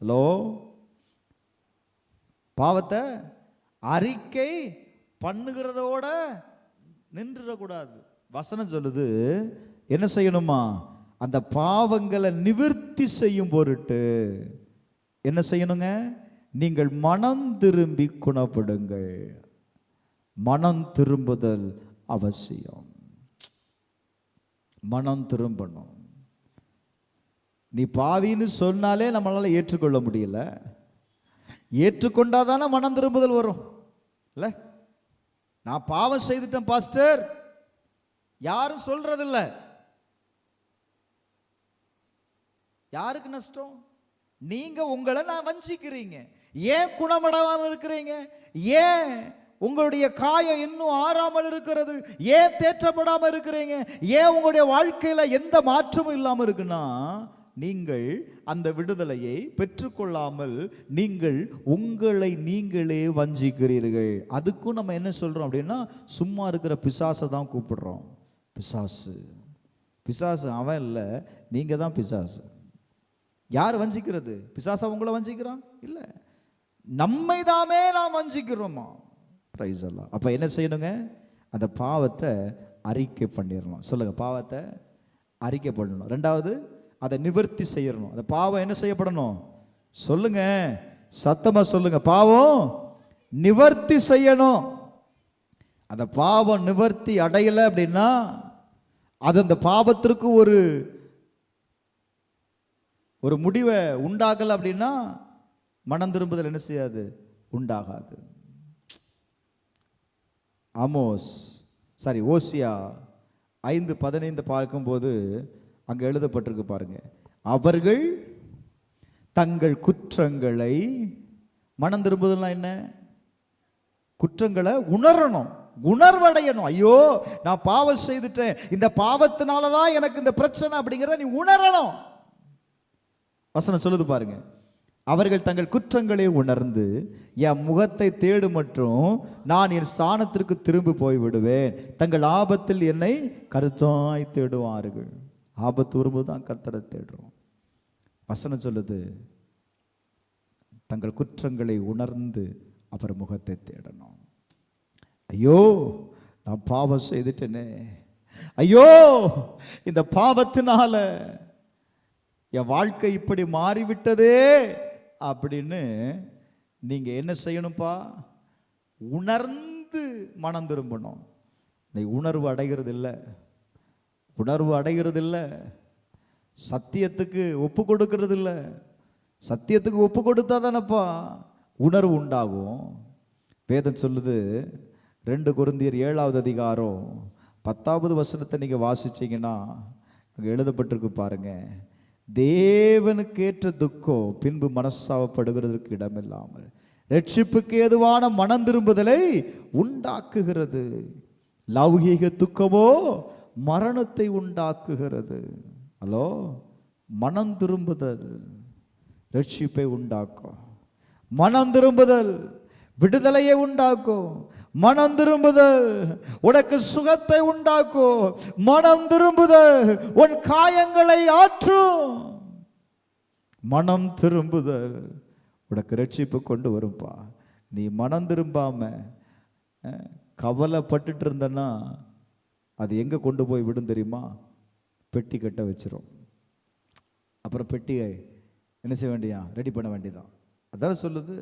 ஹலோ, பாவத்தை அறிக்கை பண்ணுகிறதோட நின்றுடக்கூடாது. வசனம் சொல்லுது என்ன செய்யணுமா? அந்த பாவங்களை நிவர்த்தி செய்யும் பொருட்டு என்ன செய்யணுங்க? நீங்கள் மனம் திரும்பி குணப்படுங்கள். மனம் திரும்புதல் அவசியம். மனம் திரும்பணும். நீ பாவின்னு சொன்னாலே நம்மளால ஏற்றுக்கொள்ள முடியல. ஏற்றுக்கொண்டாதானே மனம் திரும்புதல் வரும். இல்ல, நான் பாவம் செய்துட்டேன் பாஸ்டர் யாரும் சொல்றதில்ல. யாருக்கு நஷ்டம்? நீங்க உங்களை நான் வஞ்சிக்கிறீங்க. ஏன் குணமடையாமல் இருக்கிறீங்க? ஏன் உங்களுடைய காயம் இன்னும் ஆறாமல் இருக்கிறது? ஏன் தேற்றப்படாமல் இருக்கிறீங்க? ஏன் உங்களுடைய வாழ்க்கையில எந்த மாற்றமும் இல்லாமல் இருக்குன்னா, நீங்கள் அந்த விடுதலையை பெற்றுக்கொள்ளாமல் நீங்கள் உங்களை நீங்களே வஞ்சிக்கிறீர்கள். அதுக்கும் நம்ம என்ன சொல்றோம் அப்படின்னா, சும்மா இருக்கிற பிசாசை தான் கூப்பிடுறோம். பிசாசு பிசாசு அவன் இல்லை, நீங்க தான் பிசாசு. யார் வஞ்சிக்கிறது? பிசாசா உங்களை வஞ்சிக்கிறான்? இல்லை, நம்மை தாமே நாம் வஞ்சிக்கிறோமா. பிரைஸ் எல்லாம். அப்ப என்ன செய்யணுங்க? அந்த பாவத்தை அறிக்கை பண்ணிடணும். சொல்லுங்க, பாவத்தை அறிக்கை பண்ணணும். 2வது, அதை நிவர்த்தி செய்யணும். அந்த பாவம் என்ன செய்யப்படணும்? சொல்லுங்க, சத்தமா சொல்லுங்க. பாவம் நிவர்த்தி செய்யணும். அந்த பாவம் நிவர்த்தி அடையலை அப்படின்னா, அது அந்த பாவத்திற்கு ஒரு முடிவை உண்டாகலை அப்படின்னா மனம் திரும்புதல் என்ன செய்யாது? உண்டாகாது. ஓசியா 5:15 பார்க்கும்போது அங்க எழுதப்பட்டிருக்கு பாருங்க. அவர்கள் தங்கள் குற்றங்களை, மனம் திரும்புதல்னா என்ன? குற்றங்களை உணரணும், உணர்வடையணும். ஐயோ, நான் பாவம் செய்துட்டேன், இந்த பாவத்தினாலதான் எனக்கு இந்த பிரச்சனை அப்படிங்கிறத நீ உணரணும். வசனம் சொல்லுது பாருங்க. அவர்கள் தங்கள் குற்றங்களை உணர்ந்து என் முகத்தை தேடு மற்றும் நான் என் ஸ்தானத்திற்கு திரும்பி போய் விடுவேன். தங்கள் ஆபத்தில் என்னை கருத்தாய் தேடுவார்கள். ஆபத்து வரும்போது தான் கர்த்தரை தேடுறோம். வசனம் சொல்லுது, தங்கள் குற்றங்களை உணர்ந்து அவர் முகத்தை தேடணும். ஐயோ நான் பாவம் செய்துட்டேனே, ஐயோ இந்த பாவத்தினால என் வாழ்க்கை இப்படி மாறிவிட்டதே அப்படின்னு நீங்க என்ன செய்யணும்ப்பா? உணர்ந்து மனம் திரும்பணும். நீ உணர்வு அடைகிறது இல்லை, உணர்வு அடைகிறது இல்லை. சத்தியத்துக்கு ஒப்பு கொடுக்கறது இல்லை. சத்தியத்துக்கு ஒப்பு கொடுத்தா தானப்பா உணர்வு உண்டாகும். வேதம் சொல்லுது, 2 கொரிந்தியர் 7வது அதிகாரம் 10வது வசனத்தை நீங்க வாசிச்சீங்கன்னா அங்கே எழுதப்பட்டிருக்கு பாருங்க. தேவனுக்கு ஏற்ற துக்கம் பின்பு மனஸ்தாபப்படுகிறதற்கு இடமில்லாமல் ரட்சிப்புக்கு ஏதுவான மனம் திரும்புதலை உண்டாக்குகிறது. லௌகீக துக்கமோ மரணத்தை உண்டாக்குகிறது. ஹலோ, மனம் திரும்புதல் ரட்சிப்பை உண்டாக்கும். மனம் திரும்புதல் விடுதலையை உண்டாக்கும். மனம் திரும்புதல் உனக்கு சுகத்தை உண்டாக்கும். மனம் திரும்புதல் உன் காயங்களை ஆற்றும். மனம் திரும்புதல் உனக்கு ரட்சிப்பு கொண்டு வரும்பா. நீ மனம் திரும்பாம கவலைப்பட்டுட்டு இருந்தன்னா அது எங்க கொண்டு போய் விடும் தெரியுமா? பெட்டி கட்ட வச்சிரும். அப்புறம் பெட்டியை என்ன செய்ய வேண்டியா? ரெடி பண்ண வேண்டியதான். அதான சொல்லுது,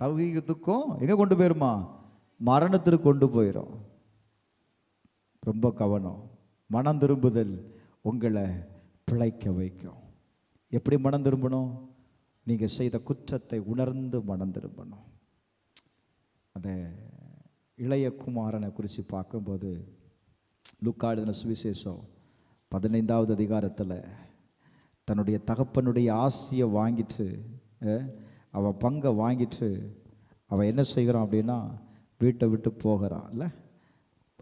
லௌகீக துக்கம் எங்க கொண்டு போயிருமா? மரணத்திற்கு கொண்டு போயிடும். ரொம்ப கவனம். மனம் திரும்புதல் உங்களை பிழைக்க வைக்கும். எப்படி மனம் திரும்பணும்? நீங்க செய்த குற்றத்தை உணர்ந்து மனம் திரும்பணும். அந்த இளைய குமாரனை குறித்து பார்க்கும்போது லூக்கா எழுதின சுவிசேஷம் 15வது அதிகாரத்தில் தன்னுடைய தகப்பனுடைய ஆசையை வாங்கிட்டு அவன் பங்கை வாங்கிட்டு அவன் என்ன செய்கிறான் அப்படின்னா வீட்டை விட்டு போகிறான். இல்லை,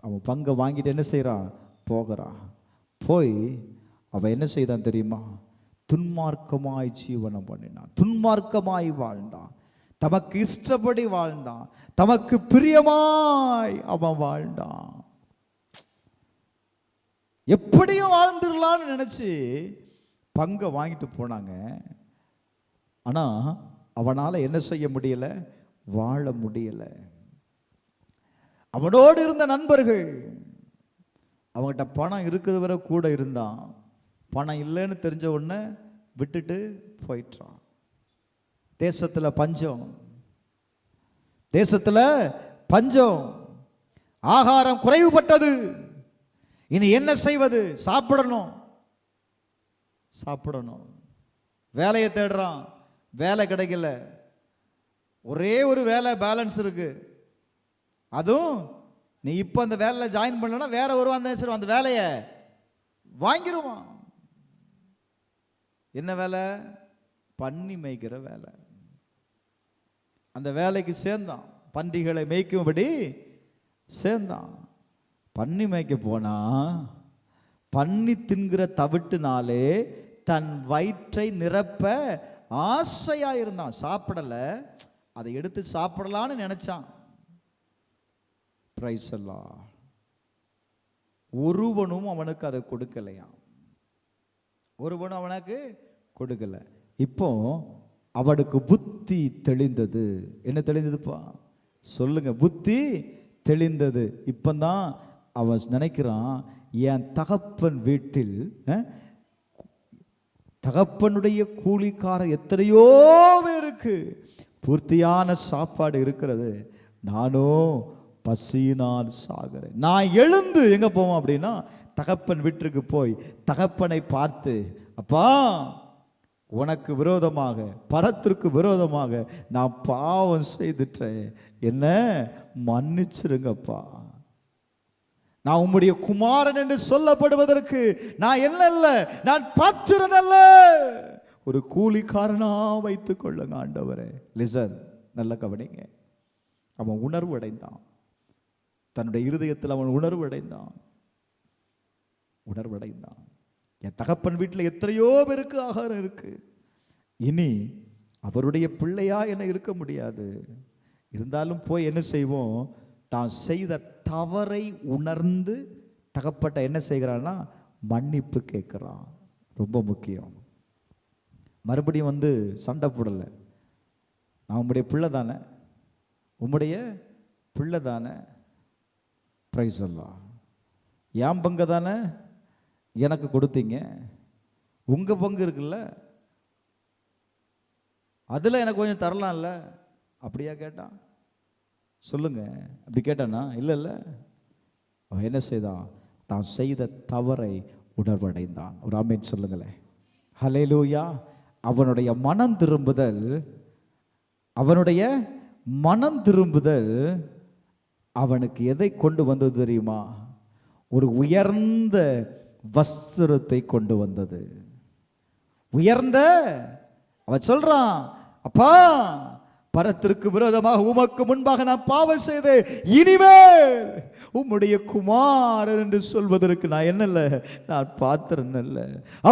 அவன் பங்கை வாங்கிட்டு என்ன செய்கிறான்? போகிறான். போய் அவன் என்ன செய்தான் தெரியுமா? துன்மார்க்கமாய் ஜீவனம் பண்ணினான். துன்மார்க்கமாய் வாழ்ந்தான். தமக்கு இஷ்டப்படி வாழ்ந்தான். தமக்கு பிரியமாய் அவன் வாழ்ந்தான். எப்படியும் வாழ்ந்துடலான்னு நினைச்சு பங்கை வாங்கிட்டு போனாங்க. ஆனா அவனால என்ன செய்ய முடியல? வாழ முடியல. அவனோடு இருந்த நண்பர்கள், அவங்ககிட்ட பணம் இருக்கிறது வரை கூட இருந்தான். பணம் இல்லைன்னு தெரிஞ்ச உடனே விட்டுட்டு போயிட்டான். தேசத்துல பஞ்சம், தேசத்துல பஞ்சம், ஆகாரம் குறைவுபட்டது. இனி என்ன செய்வது? சாப்பிடணும், சாப்பிடணும். வேலையை தேடுறான், வேலை கிடைக்கல. ஒரே ஒரு வேலை பேலன்ஸ் இருக்கு. அதுவும் நீ இப்போ அந்த வேலையில் ஜாயின் பண்ணலன்னா வேற வருவான், அந்த வேலையை வாங்கிடுவான். என்ன வேலை? பன்னி மேய்க்கிற வேலை. அந்த வேலைக்கு சேர்ந்தான். பன்றிகளை மேய்க்கும்படி சேர்ந்தான். பன்னி மேய்க்க போனா பன்னி தின்கிற தவிட்டுனாலே தன் வயிற்றை நிரப்ப ஆசையா இருந்தான். சாப்பிடல, அதை எடுத்து சாப்பிடலான்னு நினைச்சான். பிரைஸ் எல்லாம் ஒருவனும் அவனுக்கு அதை கொடுக்கலையாம். ஒருவனும் அவனுக்கு கொடுக்கல. இப்போ அவனுக்கு புத்தி தெளிந்தது. என்ன தெளிந்ததுப்பா? சொல்லுங்க. புத்தி தெளிந்தது. இப்பதான் அவன் நினைக்கிறான், என் தகப்பன் வீட்டில் தகப்பனுடைய கூலிக்காரர் எத்தனையோ பேருக்கு பூர்த்தியான சாப்பாடு இருக்கிறது, நானும் பசியினால் சாகிறேன். நான் எழுந்து எங்க போவோம் அப்படின்னா தகப்பன் வீட்டிற்கு போய் தகப்பனை பார்த்து, அப்பா உனக்கு விரோதமாக, பரத்திற்கு விரோதமாக நான் பாவம் செய்துட்டேன், என்ன மன்னிச்சிருங்கப்பா. நான் உம்முடைய குமாரன் என்று சொல்லப்படுவதற்கு நான் என்ன அல்ல, நான் பாத்திரன் அல்ல, ஒரு கூலிக்காரனா வைத்துக் கொள்ளுங்க ஆண்டவரே. லிசன், நல்ல கவனிங்க. அவன் உணர்வு அடைந்தான். தன்னுடைய இருதயத்தில் அவன் உணர்வு அடைந்தான். என் தகப்பன் வீட்டில் எத்தனையோ பேருக்கு ஆகாரம் இருக்கு, இனி அவருடைய பிள்ளையா என்ன இருக்க முடியாது. இருந்தாலும் போய் என்ன செய்வோம், தான் செய்த தவறை உணர்ந்து தகப்பட்ட என்ன செய்கிறான்னா மன்னிப்பு கேட்குறான். ரொம்ப முக்கியம். மறுபடியும் வந்து சண்டை போடலை. நான் உம்முடைய பிள்ளை தானே, உம்முடைய பிள்ளை தானே, பிரைஸ் எல்லாம் என் பங்கு தானே எனக்கு கொடுத்தீங்க, உங்கள் பங்கு இருக்குல்ல, அதில் எனக்கு கொஞ்சம் தரலாம்ல, அப்படியா கேட்டான்? சொல்லுங்க, அப்படி கேட்டானா? இல்லை. அவன் என்ன செய்தான்? தான் செய்த தவறை உணர்வடைந்தான். ஒரு ஆமென் சொல்லுங்களேன். ஹல்லேலூயா. அவனுடைய மனம் திரும்புதல் அவனுக்கு எதை கொண்டு வந்தது தெரியுமா? ஒரு உயர்ந்த வஸ்திரத்தை கொண்டு வந்தது. உயர்ந்த, அவன் சொல்றான், அப்பா, பரத்திற்கு விரோதமாக உமக்கு முன்பாக நான் பாவம் செய்தேன், இனிமேல் உம்முடைய குமாரன் என்று சொல்வதற்கு நான் என்னல்ல, நான் பாத்திரன் அல்ல.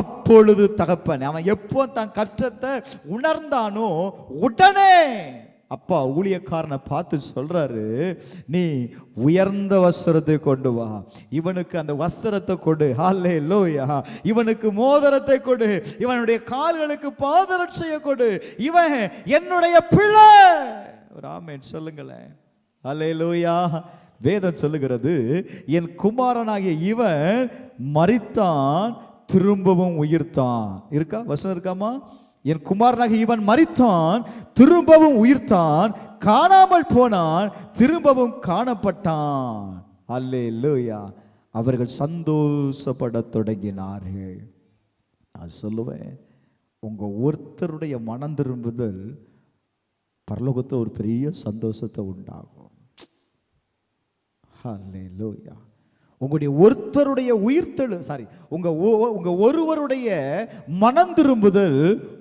அப்பொழுது தகப்பன், அவன் எப்போ தான் கற்றத்தை உணர்ந்தானோ உடனே அப்பா ஊழியக்காரனை பார்த்து சொல்றாரு, நீ உயர்ந்த வஸ்திரத்தை கொண்டு வா, இவனுக்கு அந்த வஸ்திரத்தை கொடு, ஹல்லேலூயா, இவனுக்கு மோதிரத்தை கொடு, இவனுடைய கால்களுக்கு பாதரட்சையை கொடு, இவன் என்னுடைய பிள்ளை. ஒரு ஆமென் சொல்லுங்களேன். ஹல்லேலூயா. வேதம் சொல்லுகிறது, என் குமாரனாகிய இவன் மரித்தான் திரும்பவும் உயிர்த்தான். இருக்கா வசனம்? இருக்காமா? என் குமாரனாக இவன் மரித்தான் திரும்பவும் உயிர்த்தான், காணாமல் போனான் திரும்பவும் காணப்பட்டான். அல்லேலூயா. அவர்கள் சந்தோஷப்பட தொடங்கினார்கள். நான் சொல்லுவேன், உங்க ஒருத்தருடைய மனம் திரும்புதல் பரலோகத்தில் ஒரு பெரிய சந்தோஷத்தை உண்டாகும். அல்லேலூயா. உங்களுடைய ஒருத்தருடைய உங்க ஒருவருடைய மனம் திரும்புதல்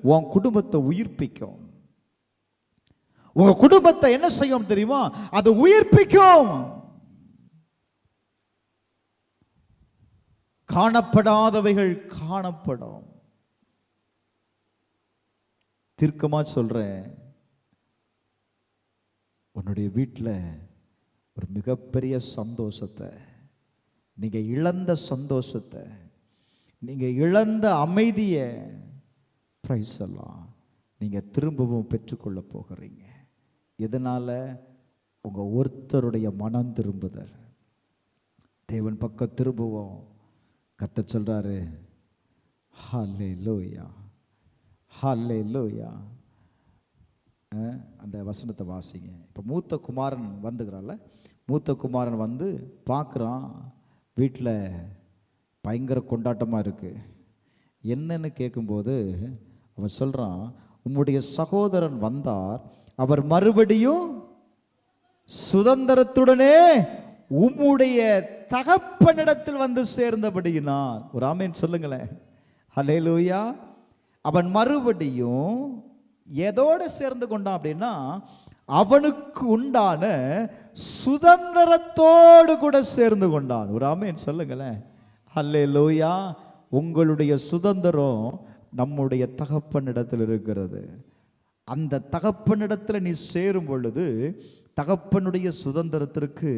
உன் குடும்பத்தை உயிர்ப்பிக்கும். உங்க குடும்பத்தை என்ன செய்யும் தெரியுமா? அது உயிர்ப்பிக்கும். காணப்படாதவைகள் காணப்படும். தீர்க்கமா சொல்றேன், உன்னுடைய வீட்டில் ஒரு மிகப்பெரிய சந்தோஷத்தை, நீங்க இழந்த சந்தோஷத்தை, நீங்க இழந்த அமைதியை, பிரைஸ் எல்லாம் நீங்க திரும்பவும் பெற்றுக்கொள்ள போகிறீங்க. இதனால உங்க ஒருத்தருடைய மனம் திரும்புதல். தேவன் பக்கம் திரும்புவோம். கர்த்தர் சொல்றாரு, ஹல்லேலூயா, ஹல்லேலூயா. அந்த வசனத்தை வாசிங்க. இப்போ மூத்த குமாரன் வந்துக்கிறான்ல, மூத்த குமாரன் வந்து பார்க்குறான், வீட்டில் பயங்கர கொண்டாட்டமாக இருக்குது. என்னன்னு கேட்கும்போது அவன் சொல்கிறான், உம்முடைய சகோதரன் வந்தார், அவர் மறுபடியும் சுதந்திரத்துடனே உம்முடைய தகப்பனிடத்தில் வந்து சேர்ந்தபடியினார். ஒரு ஆமென் சொல்லுங்களேன். ஹல்லேலூயா. அவன் மறுபடியும் எதோடு சேர்ந்து கொண்டான் அப்படின்னா, அவனுக்கு உண்டான சுதந்திரத்தோடு கூட சேர்ந்து கொண்டான். ஒரு ஆமென் சொல்லுங்களேன். ஹல்லேலூயா. உங்களுடைய சுதந்திரம் நம்முடைய தகப்பனிடத்தில் இருக்கிறது. அந்த தகப்பனிடத்தில் நீ சேரும் பொழுது தகப்பனுடைய சுதந்திரத்திற்கு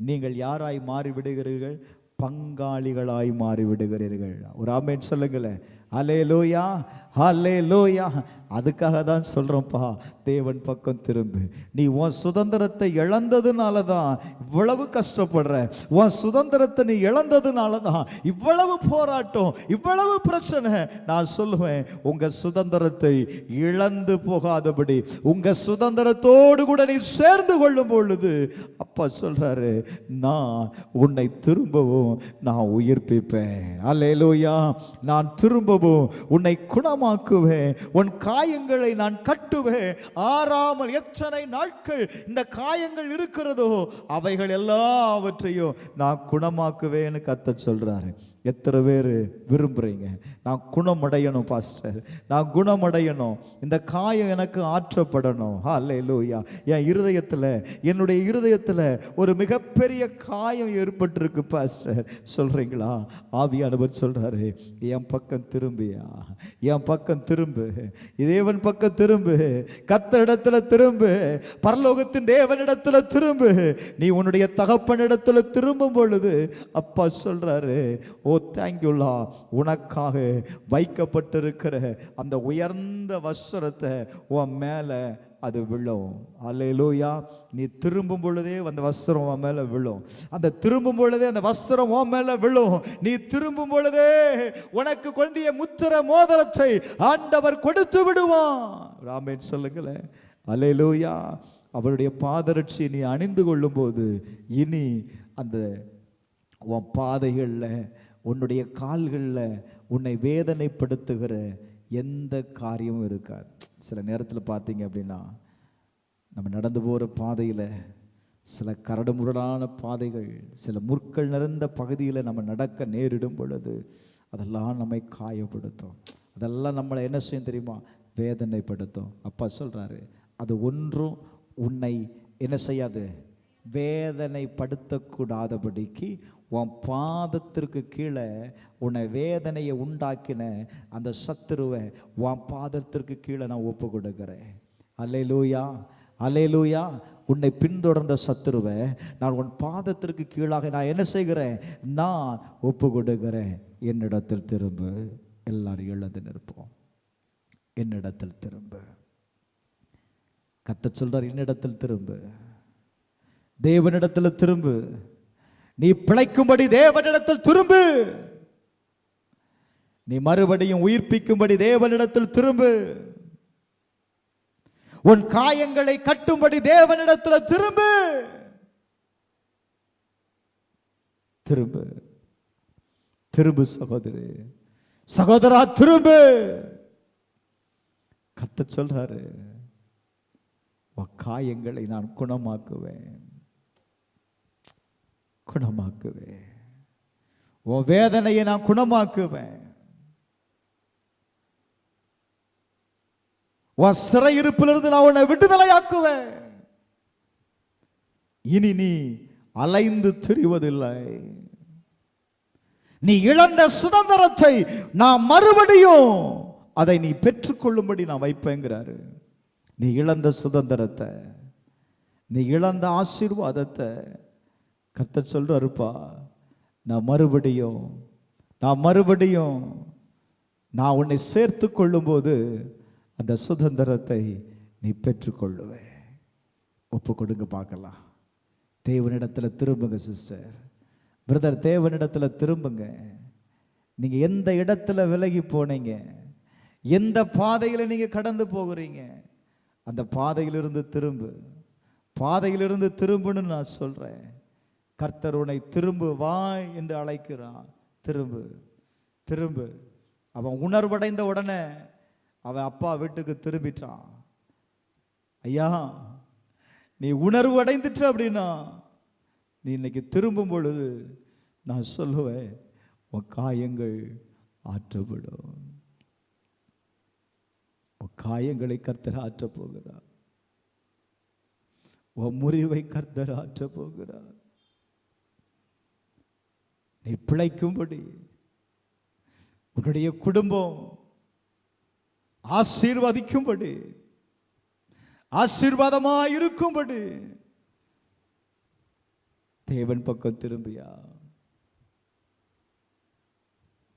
நீங்கள் யாராய் மாறிவிடுகிறீர்கள்? பங்காளிகளாய் மாறிவிடுகிறீர்கள். ஒரு ஆமென் சொல்லுங்களேன். ஹல்லேலூயா, ஹல்லேலூயா. அதுக்காக தான் சொல்கிறோம்ப்பா, தேவன் பக்கம் திரும்பு. நீ உன் சுதந்திரத்தை இழந்ததுனால தான் இவ்வளவு கஷ்டப்படுற. உன் சுதந்திரத்தை நீ இழந்ததுனால தான் இவ்வளவு போராட்டம், இவ்வளவு பிரச்சனை. நான் சொல்லுவேன், உங்கள் சுதந்திரத்தை இழந்து போகாதபடி உங்கள் சுதந்திரத்தோடு கூட நீ சேர்ந்து கொள்ளும் பொழுது அப்பா சொல்கிறாரு, நான் உன்னை திரும்பவும் நான் உயிர்ப்பிப்பேன். அல்லேலூயா. நான் திரும்பவும் உன்னை குணமாக்குவேன், உன் காயங்களை நான் கட்டுவேன். ஆறாமல் எத்தனை நாட்கள் இந்த காயங்கள் இருக்கிறதோ அவைகள் எல்லாவற்றையும் நான் குணமாக்குவேன்னு கர்த்தர் சொல்றாரு. எத்தனை பேர் விரும்புகிறீங்க, நான் குணமடையணும் பாஸ்டர், நான் குணமடையணும், இந்த காயம் எனக்கு ஆற்றப்படணும். ஹல்லேலூயா. என் இருதயத்தில், என்னுடைய இருதயத்தில் ஒரு மிகப்பெரிய காயம் ஏற்பட்டிருக்கு பாஸ்டர் சொல்கிறீங்களா? ஆவியானவர் சொல்கிறாரு, என் பக்கம் திரும்பியா, என் பக்கம் திரும்பு, தேவன் பக்கம் திரும்பு, கர்த்தரிடத்தில் திரும்பு, பரலோகத்தின் தேவனிடத்தில் திரும்பு. நீ உன்னுடைய தகப்பனிடத்தில் திரும்பும் பொழுது அப்பா சொல்றாரு, ஓ தேங்க்யூலா, உனக்காக வைக்கப்பட்டிருக்கிற அந்த உயர்ந்த வஸ்திரத்தை உன் மேல அது விழும். அல்லேலூயா. நீ திரும்பும் பொழுதே அந்த வஸ்திரம் உன் மேல விழும். அந்த திரும்பும் பொழுதே அந்த வஸ்திரம் உன் மேல விழும். நீ திரும்பும் பொழுதே உனக்கு கொண்டிய முத்திர மோதிரத்தை ஆண்டவர் கொடுத்து விடுவான். ஆமென் சொல்லுங்களேன். அல்லேலூயா. அவருடைய பாதரட்சியை நீ அணிந்து கொள்ளும் போது இனி அந்த உன் பாதைகளில், உன்னுடைய கால்களில் உன்னை வேதனைப்படுத்துகிற எந்த காரியமும் இருக்காது. சில நேரத்தில் பார்த்தீங்க அப்படின்னா, நம்ம நடந்து போகிற பாதையில் சில கரடுமுரடான பாதைகள், சில முற்கள் நிறைந்த பகுதியில் நம்ம நடக்க நேரிடும் பொழுது அதெல்லாம் நம்மை காயப்படுத்தும், அதெல்லாம் நம்மளை என்ன செய்யும் தெரியுமா? வேதனைப்படுத்தும். அப்பா சொல்கிறாரு, அது ஒன்றும் உன்னை என்ன செய்யாது, வேதனைப்படுத்தக்கூடாதபடிக்கு உன் பாதத்திற்கு கீழே உன்னை வேதனையை உண்டாக்கின அந்த சத்துருவை உன் பாதத்திற்கு கீழே நான் ஒப்பு கொடுக்கிறேன். அல்லேலூயா, அல்லேலூயா. உன்னை பின்தொடர்ந்த சத்துருவை நான் உன் பாதத்திற்கு கீழாக நான் என்ன செய்கிறேன்? நான் ஒப்பு கொடுக்கிறேன். என்னிடத்தில் திரும்பு. எல்லாரும் எழுந்து நிற்போம். என்னிடத்தில் திரும்பு. கர்த்தர் சொல்றார், என்னிடத்தில் திரும்பு, தேவனிடத்தில் திரும்பு. நீ பிழைக்கும்படி தேவனிடத்தில் திரும்பு. நீ மறுபடியும் உயிர்ப்பிக்கும்படி தேவனிடத்தில் திரும்பு. உன் காயங்களை கட்டும்படி தேவனிடத்தில் திரும்பு. திரும்பு, திரும்பு சகோதரி, சகோதரா திரும்பு. கர்த்தர் சொல்றாரு, உன் காயங்களை நான் குணமாக்குவேன், குணமாக்குவேன். உன் வேதனையை நான் குணமாக்குவேன். உன் சிறையிருப்பிலிருந்து நான் உன்னை விடுதலையாக்குவேன். இனி நீ அலைந்து திரிவதில்லை. நீ இழந்த சுதந்திரத்தை நான் மறுபடியும் அதை நீ பெற்றுக்கொள்ளும்படி நான் வைப்பேங்கிறாரு. நீ இழந்த சுதந்திரத்தை, நீ இழந்த ஆசீர்வாதத்தை கர்த்தர் சொல்றாருப்பா, நான் மறுபடியும் நான் உன்னை சேர்த்து கொள்ளும்போது அந்த சுதந்திரத்தை நீ பெற்றுக்கொள்ளுவே. ஒப்பு கொடுங்க பார்க்கலாம். தேவனிடத்தில் திரும்புங்க சிஸ்டர், பிரதர், தேவனிடத்தில் திரும்புங்க. நீங்க எந்த இடத்துல விலகி போனீங்க, எந்த பாதையில் நீங்க கடந்து போகிறீங்க, அந்த பாதையிலிருந்து திரும்பு, பாதையிலிருந்து திரும்புன்னு நான் சொல்றேன். கர்த்தர் உன்னை திரும்பு வா என்று அழைக்கிறான். திரும்பு, திரும்பு. அவன் உணர்வடைந்த உடனே அவன் அப்பா வீட்டுக்கு திரும்பிட்டான். ஐயா, நீ உணர்வு அடைந்துட்ட அப்படின்னா நீ இன்னைக்கு திரும்பும் பொழுது நான் சொல்லுவேன், உன் காயங்கள் ஆற்றப்படும். உன் காயங்களை கர்த்தர் ஆற்றப் போகிறார். உன் முறிவை கர்த்தர் ஆற்றப் போகிறார். நீ பிழைக்கும்படி, உன்னுடைய குடும்பம் ஆசீர்வதிக்கும்படி, ஆசீர்வாதமாய் இருக்கும்படி தேவன் பக்கம் திரும்பியா.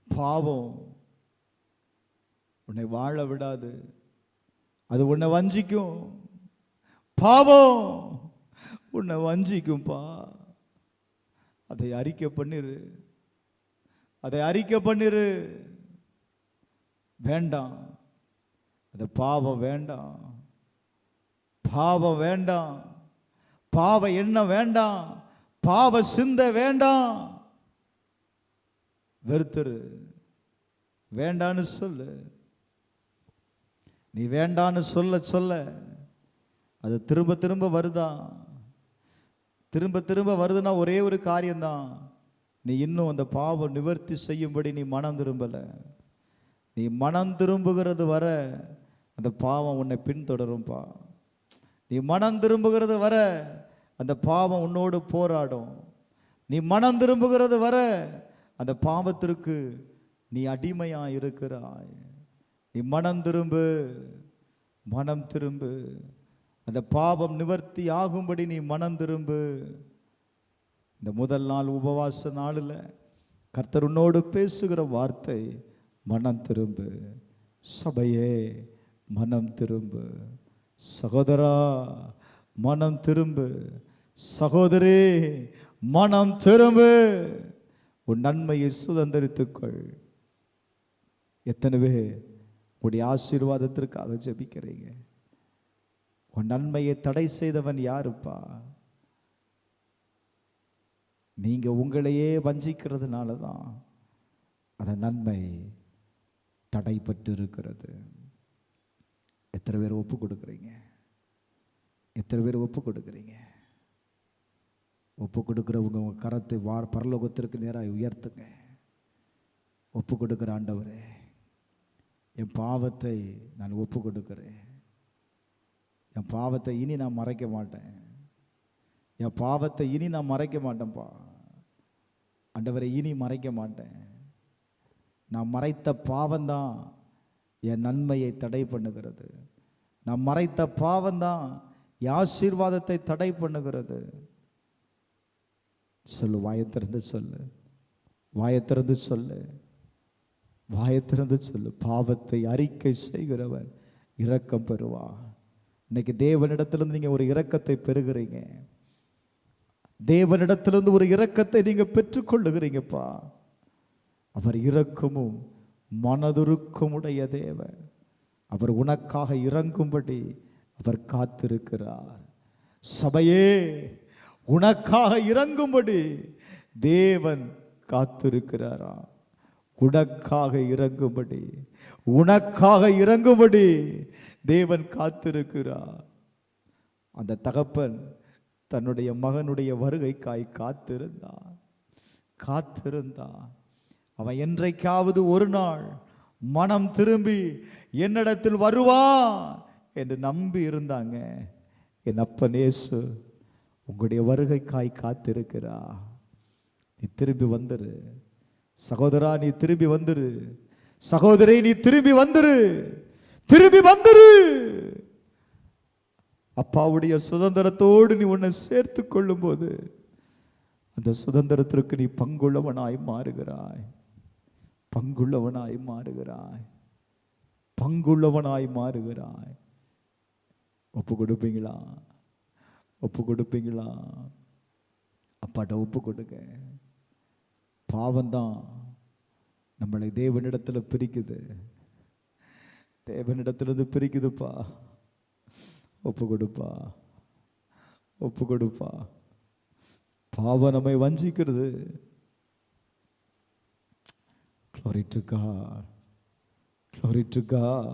பாவம் உன்னை வாழ விடாது, அது உன்னை வஞ்சிக்கும். பாவம் உன்னை வஞ்சிக்கும்பா. அதை அறிக்கை பண்ணிரு, அதை அறிக்கை பண்ணிரு. வேண்டாம், அந்த பாவம் வேண்டாம், பாவம் வேண்டாம், பாவ எண்ணம் வேண்டாம், பாவ சிந்த வேண்டாம். வெறுத்துரு, வேண்டான்னு சொல்லு. நீ வேண்டான்னு சொல்ல சொல்ல அது திரும்ப திரும்ப வருதா? திரும்ப திரும்ப வருதுன்னா ஒரே ஒரு காரியம்தான், நீ இன்னும் அந்த பாவம் நிவர்த்தி செய்யும்படி நீ மனம் திரும்பலை. நீ மனம் திரும்புகிறது வர அந்த பாவம் உன்னை பின்தொடரும்பா. நீ மனம் திரும்புகிறது வர அந்த பாவம் உன்னோடு போராடும். நீ மனம் திரும்புகிறது வர அந்த பாவத்திற்கு நீ அடிமையாக இருக்கிறாய். நீ மனம் திரும்பு, மனம் திரும்பு. அந்த பாவம் நிவர்த்தி ஆகும்படி நீ மனம் திரும்பு. இந்த முதல் நாள் உபவாச நாளில் கர்த்தர் உன்னோடு பேசுகிற வார்த்தை மனம் திரும்பு. சபையே மனம் திரும்பு. சகோதரா மனம் திரும்பு. சகோதரி மனம் திரும்பு. உன் நன்மையை சுதந்திரித்துக்கொள். எத்தனை பேர் உடைய ஆசீர்வாதத்திற்காக ஜெபிக்கிறீங்க? உன் நன்மையை தடை செய்தவன் யாருப்பா? நீங்க உங்களையே வஞ்சிக்கிறதுனால தான் அந்த நன்மை தடைப்பட்டு இருக்கிறது. எத்தனை பேர் ஒப்பு கொடுக்குறீங்க? எத்தனை பேர் ஒப்பு கொடுக்குறீங்க? ஒப்பு கொடுக்குறவங்க உங்கள் கரத்தை பரலோகத்திற்கு நேராக உயர்த்துங்க. ஒப்பு கொடுக்குற ஆண்டவரே, என் பாவத்தை நான் ஒப்பு கொடுக்குறேன். என் பாவத்தை இனி நான் மறைக்க மாட்டேன். என் பாவத்தை இனி நான் மறைக்க மாட்டேன்ப்பா. ஆண்டவரை இனி மறைக்க மாட்டேன். நான் மறைத்த பாவம்தான் என் நன்மையை தடை பண்ணுகிறது. நான் மறைத்த பாவம்தான் என் ஆசீர்வாதத்தை தடை பண்ணுகிறது. சொல்லு, வாயத்திறந்து சொல்லு, வாயத்திறந்து சொல்லு, வாயத்திறந்து சொல்லு. பாவத்தை அறிக்கை செய்கிறவன் இரக்கம் பெறுவான். இன்னைக்கு தேவனிடத்திலிருந்து நீங்க ஒரு இரக்கத்தை பெறுகிறீங்க. தேவனிடத்திலிருந்து ஒரு இரக்கத்தை நீங்க பெற்றுக்கொள்ளுகிறீங்கப்பா. அவர் இரக்கமும் மனதுருக்கும் உடைய தேவன். அவர் உனக்காக இறங்கும்படி அவர் காத்திருக்கிறார். சபையே, உனக்காக இறங்கும்படி தேவன் காத்திருக்கிறாரா? உனக்காக இறங்கும்படி, உனக்காக இறங்கும்படி தேவன் காத்திருக்கிறார். அந்த தகப்பன் தன்னுடைய மகனுடைய வருகைக்காய் காத்திருந்தான். அவன் என்றைக்காவது ஒரு நாள் மனம் திரும்பி என்னிடத்தில் வருவான் என்று நம்பி இருந்தாங்க. என் அப்பன் இயேசு உங்களுடைய வருகைக்காய் காத்திருக்கிறா. நீ திரும்பி வந்துரு சகோதரா, நீ திரும்பி வந்துரு சகோதரி, நீ திரும்பி வந்துரு, திரும்பி வந்துரு. அப்பாவுடைய சுதந்திரத்தோடு நீ உன்னை சேர்த்து கொள்ளும் போது அந்த சுதந்திரத்திற்கு நீ பங்குள்ளவனாய் மாறுகிறாய். பங்குள்ளவனாய் மாறுகிறாய். பங்குள்ளவனாய் மாறுகிறாய். ஒப்பு கொடுப்பீங்களா? ஒப்பு கொடுப்பீங்களா? அப்பாட்ட ஒப்பு கொடுங்க. பாவம்தான் நம்மளை தேவனிடத்தில் பிரிக்குது. தேவனிடத்திலிருந்து பிரிக்குதுப்பா. ஒப்பு கொடுப்பா, ஒப்பு கொடுப்பா. பாவம் நம்மை வஞ்சிக்கிறது. Glory to God, glory to God.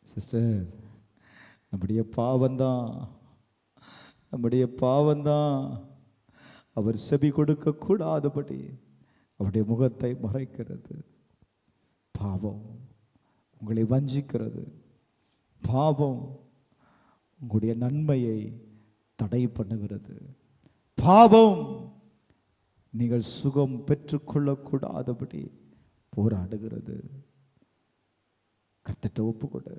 Sister, நம்முடைய பாவம்தான், நம்முடைய பாவம்தான் அவர் செவி கொடுக்க கூடாதபடி அவருடைய முகத்தை மறைக்கிறது. பாவம் உங்களை வஞ்சிக்கிறது. பாவம் உங்களுடைய நன்மையை தடை பண்ணுகிறது. பாவம் நீங்கள் சுகம் பெற்றுக்கொள்ளக்கூடாதபடி போராடுகிறது. கர்த்தர்ட்ட ஒப்பு கொடு.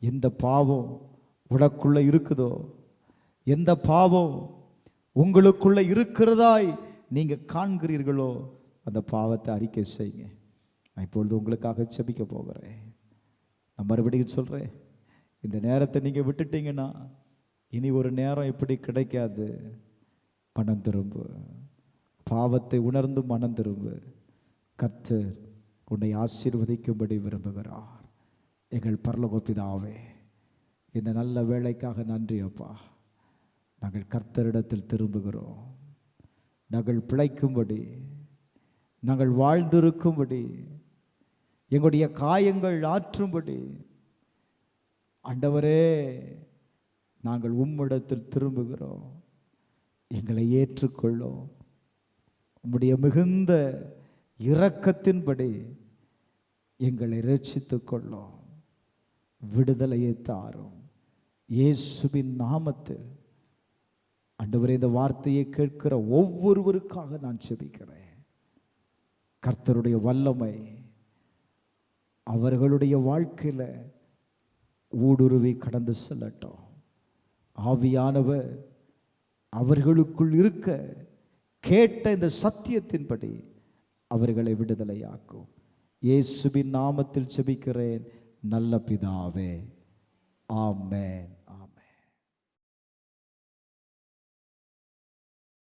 எந்த பாவம் உனக்குள்ள இருக்குதோ, எந்த பாவம் உங்களுக்குள்ள இருக்கிறதாய் நீங்க காண்கிறீர்களோ, அந்த பாவத்தை அறிக்கை செய்யுங்க. நான் இப்பொழுது உங்களுக்காக ஜெபிக்க போகிறேன். நான் மறுபடியும் சொல்றேன், இந்த நேரத்தை நீங்க விட்டுட்டீங்கன்னா இனி ஒரு நேரம் இப்படி கிடைக்காது. மனம் திரும்பு, பாவத்தை உணர்ந்து மனம் திரும்பு. கர்த்தர் உன்னை ஆசீர்வதிக்கும்படி விரும்புகிறார். எங்கள் பரலோக பிதாவே, இந்த நல்ல வேளைக்காக நன்றி அப்பா. நாங்கள் கர்த்தரிடத்தில் திரும்புகிறோம். நாங்கள் பிழைக்கும்படி, நாங்கள் வாழ்ந்திருக்கும்படி, எங்களுடைய காயங்கள் ஆற்றும்படி ஆண்டவரே நாங்கள் உம்மிடத்தில் திரும்புகிறோம். எங்களை ஏற்றுக்கொள்ளும். உம்முடைய மிகுந்த இரக்கத்தின்படி எங்களை இரட்சித்துக் கொள்ளும். விடுதலையை தாரும் இயேசுவின் நாமத்தில். ஆண்டவரே, இந்த வார்த்தையை கேட்கிற ஒவ்வொருவருக்காக நான் ஜெபிக்கிறேன். கர்த்தருடைய வல்லமை அவர்களுடைய வாழ்க்கையில் ஊடுருவி கடந்து செல்லட்டும். ஆவியானவர் அவர்களுக்குள் இருக்க கேட்ட இந்த சத்தியத்தின்படி அவர்களை விடுதலையாக்கும். இயேசுவின் நாமத்தில் ஜெபிக்கிறேன் நல்ல பிதாவே, ஆமென்.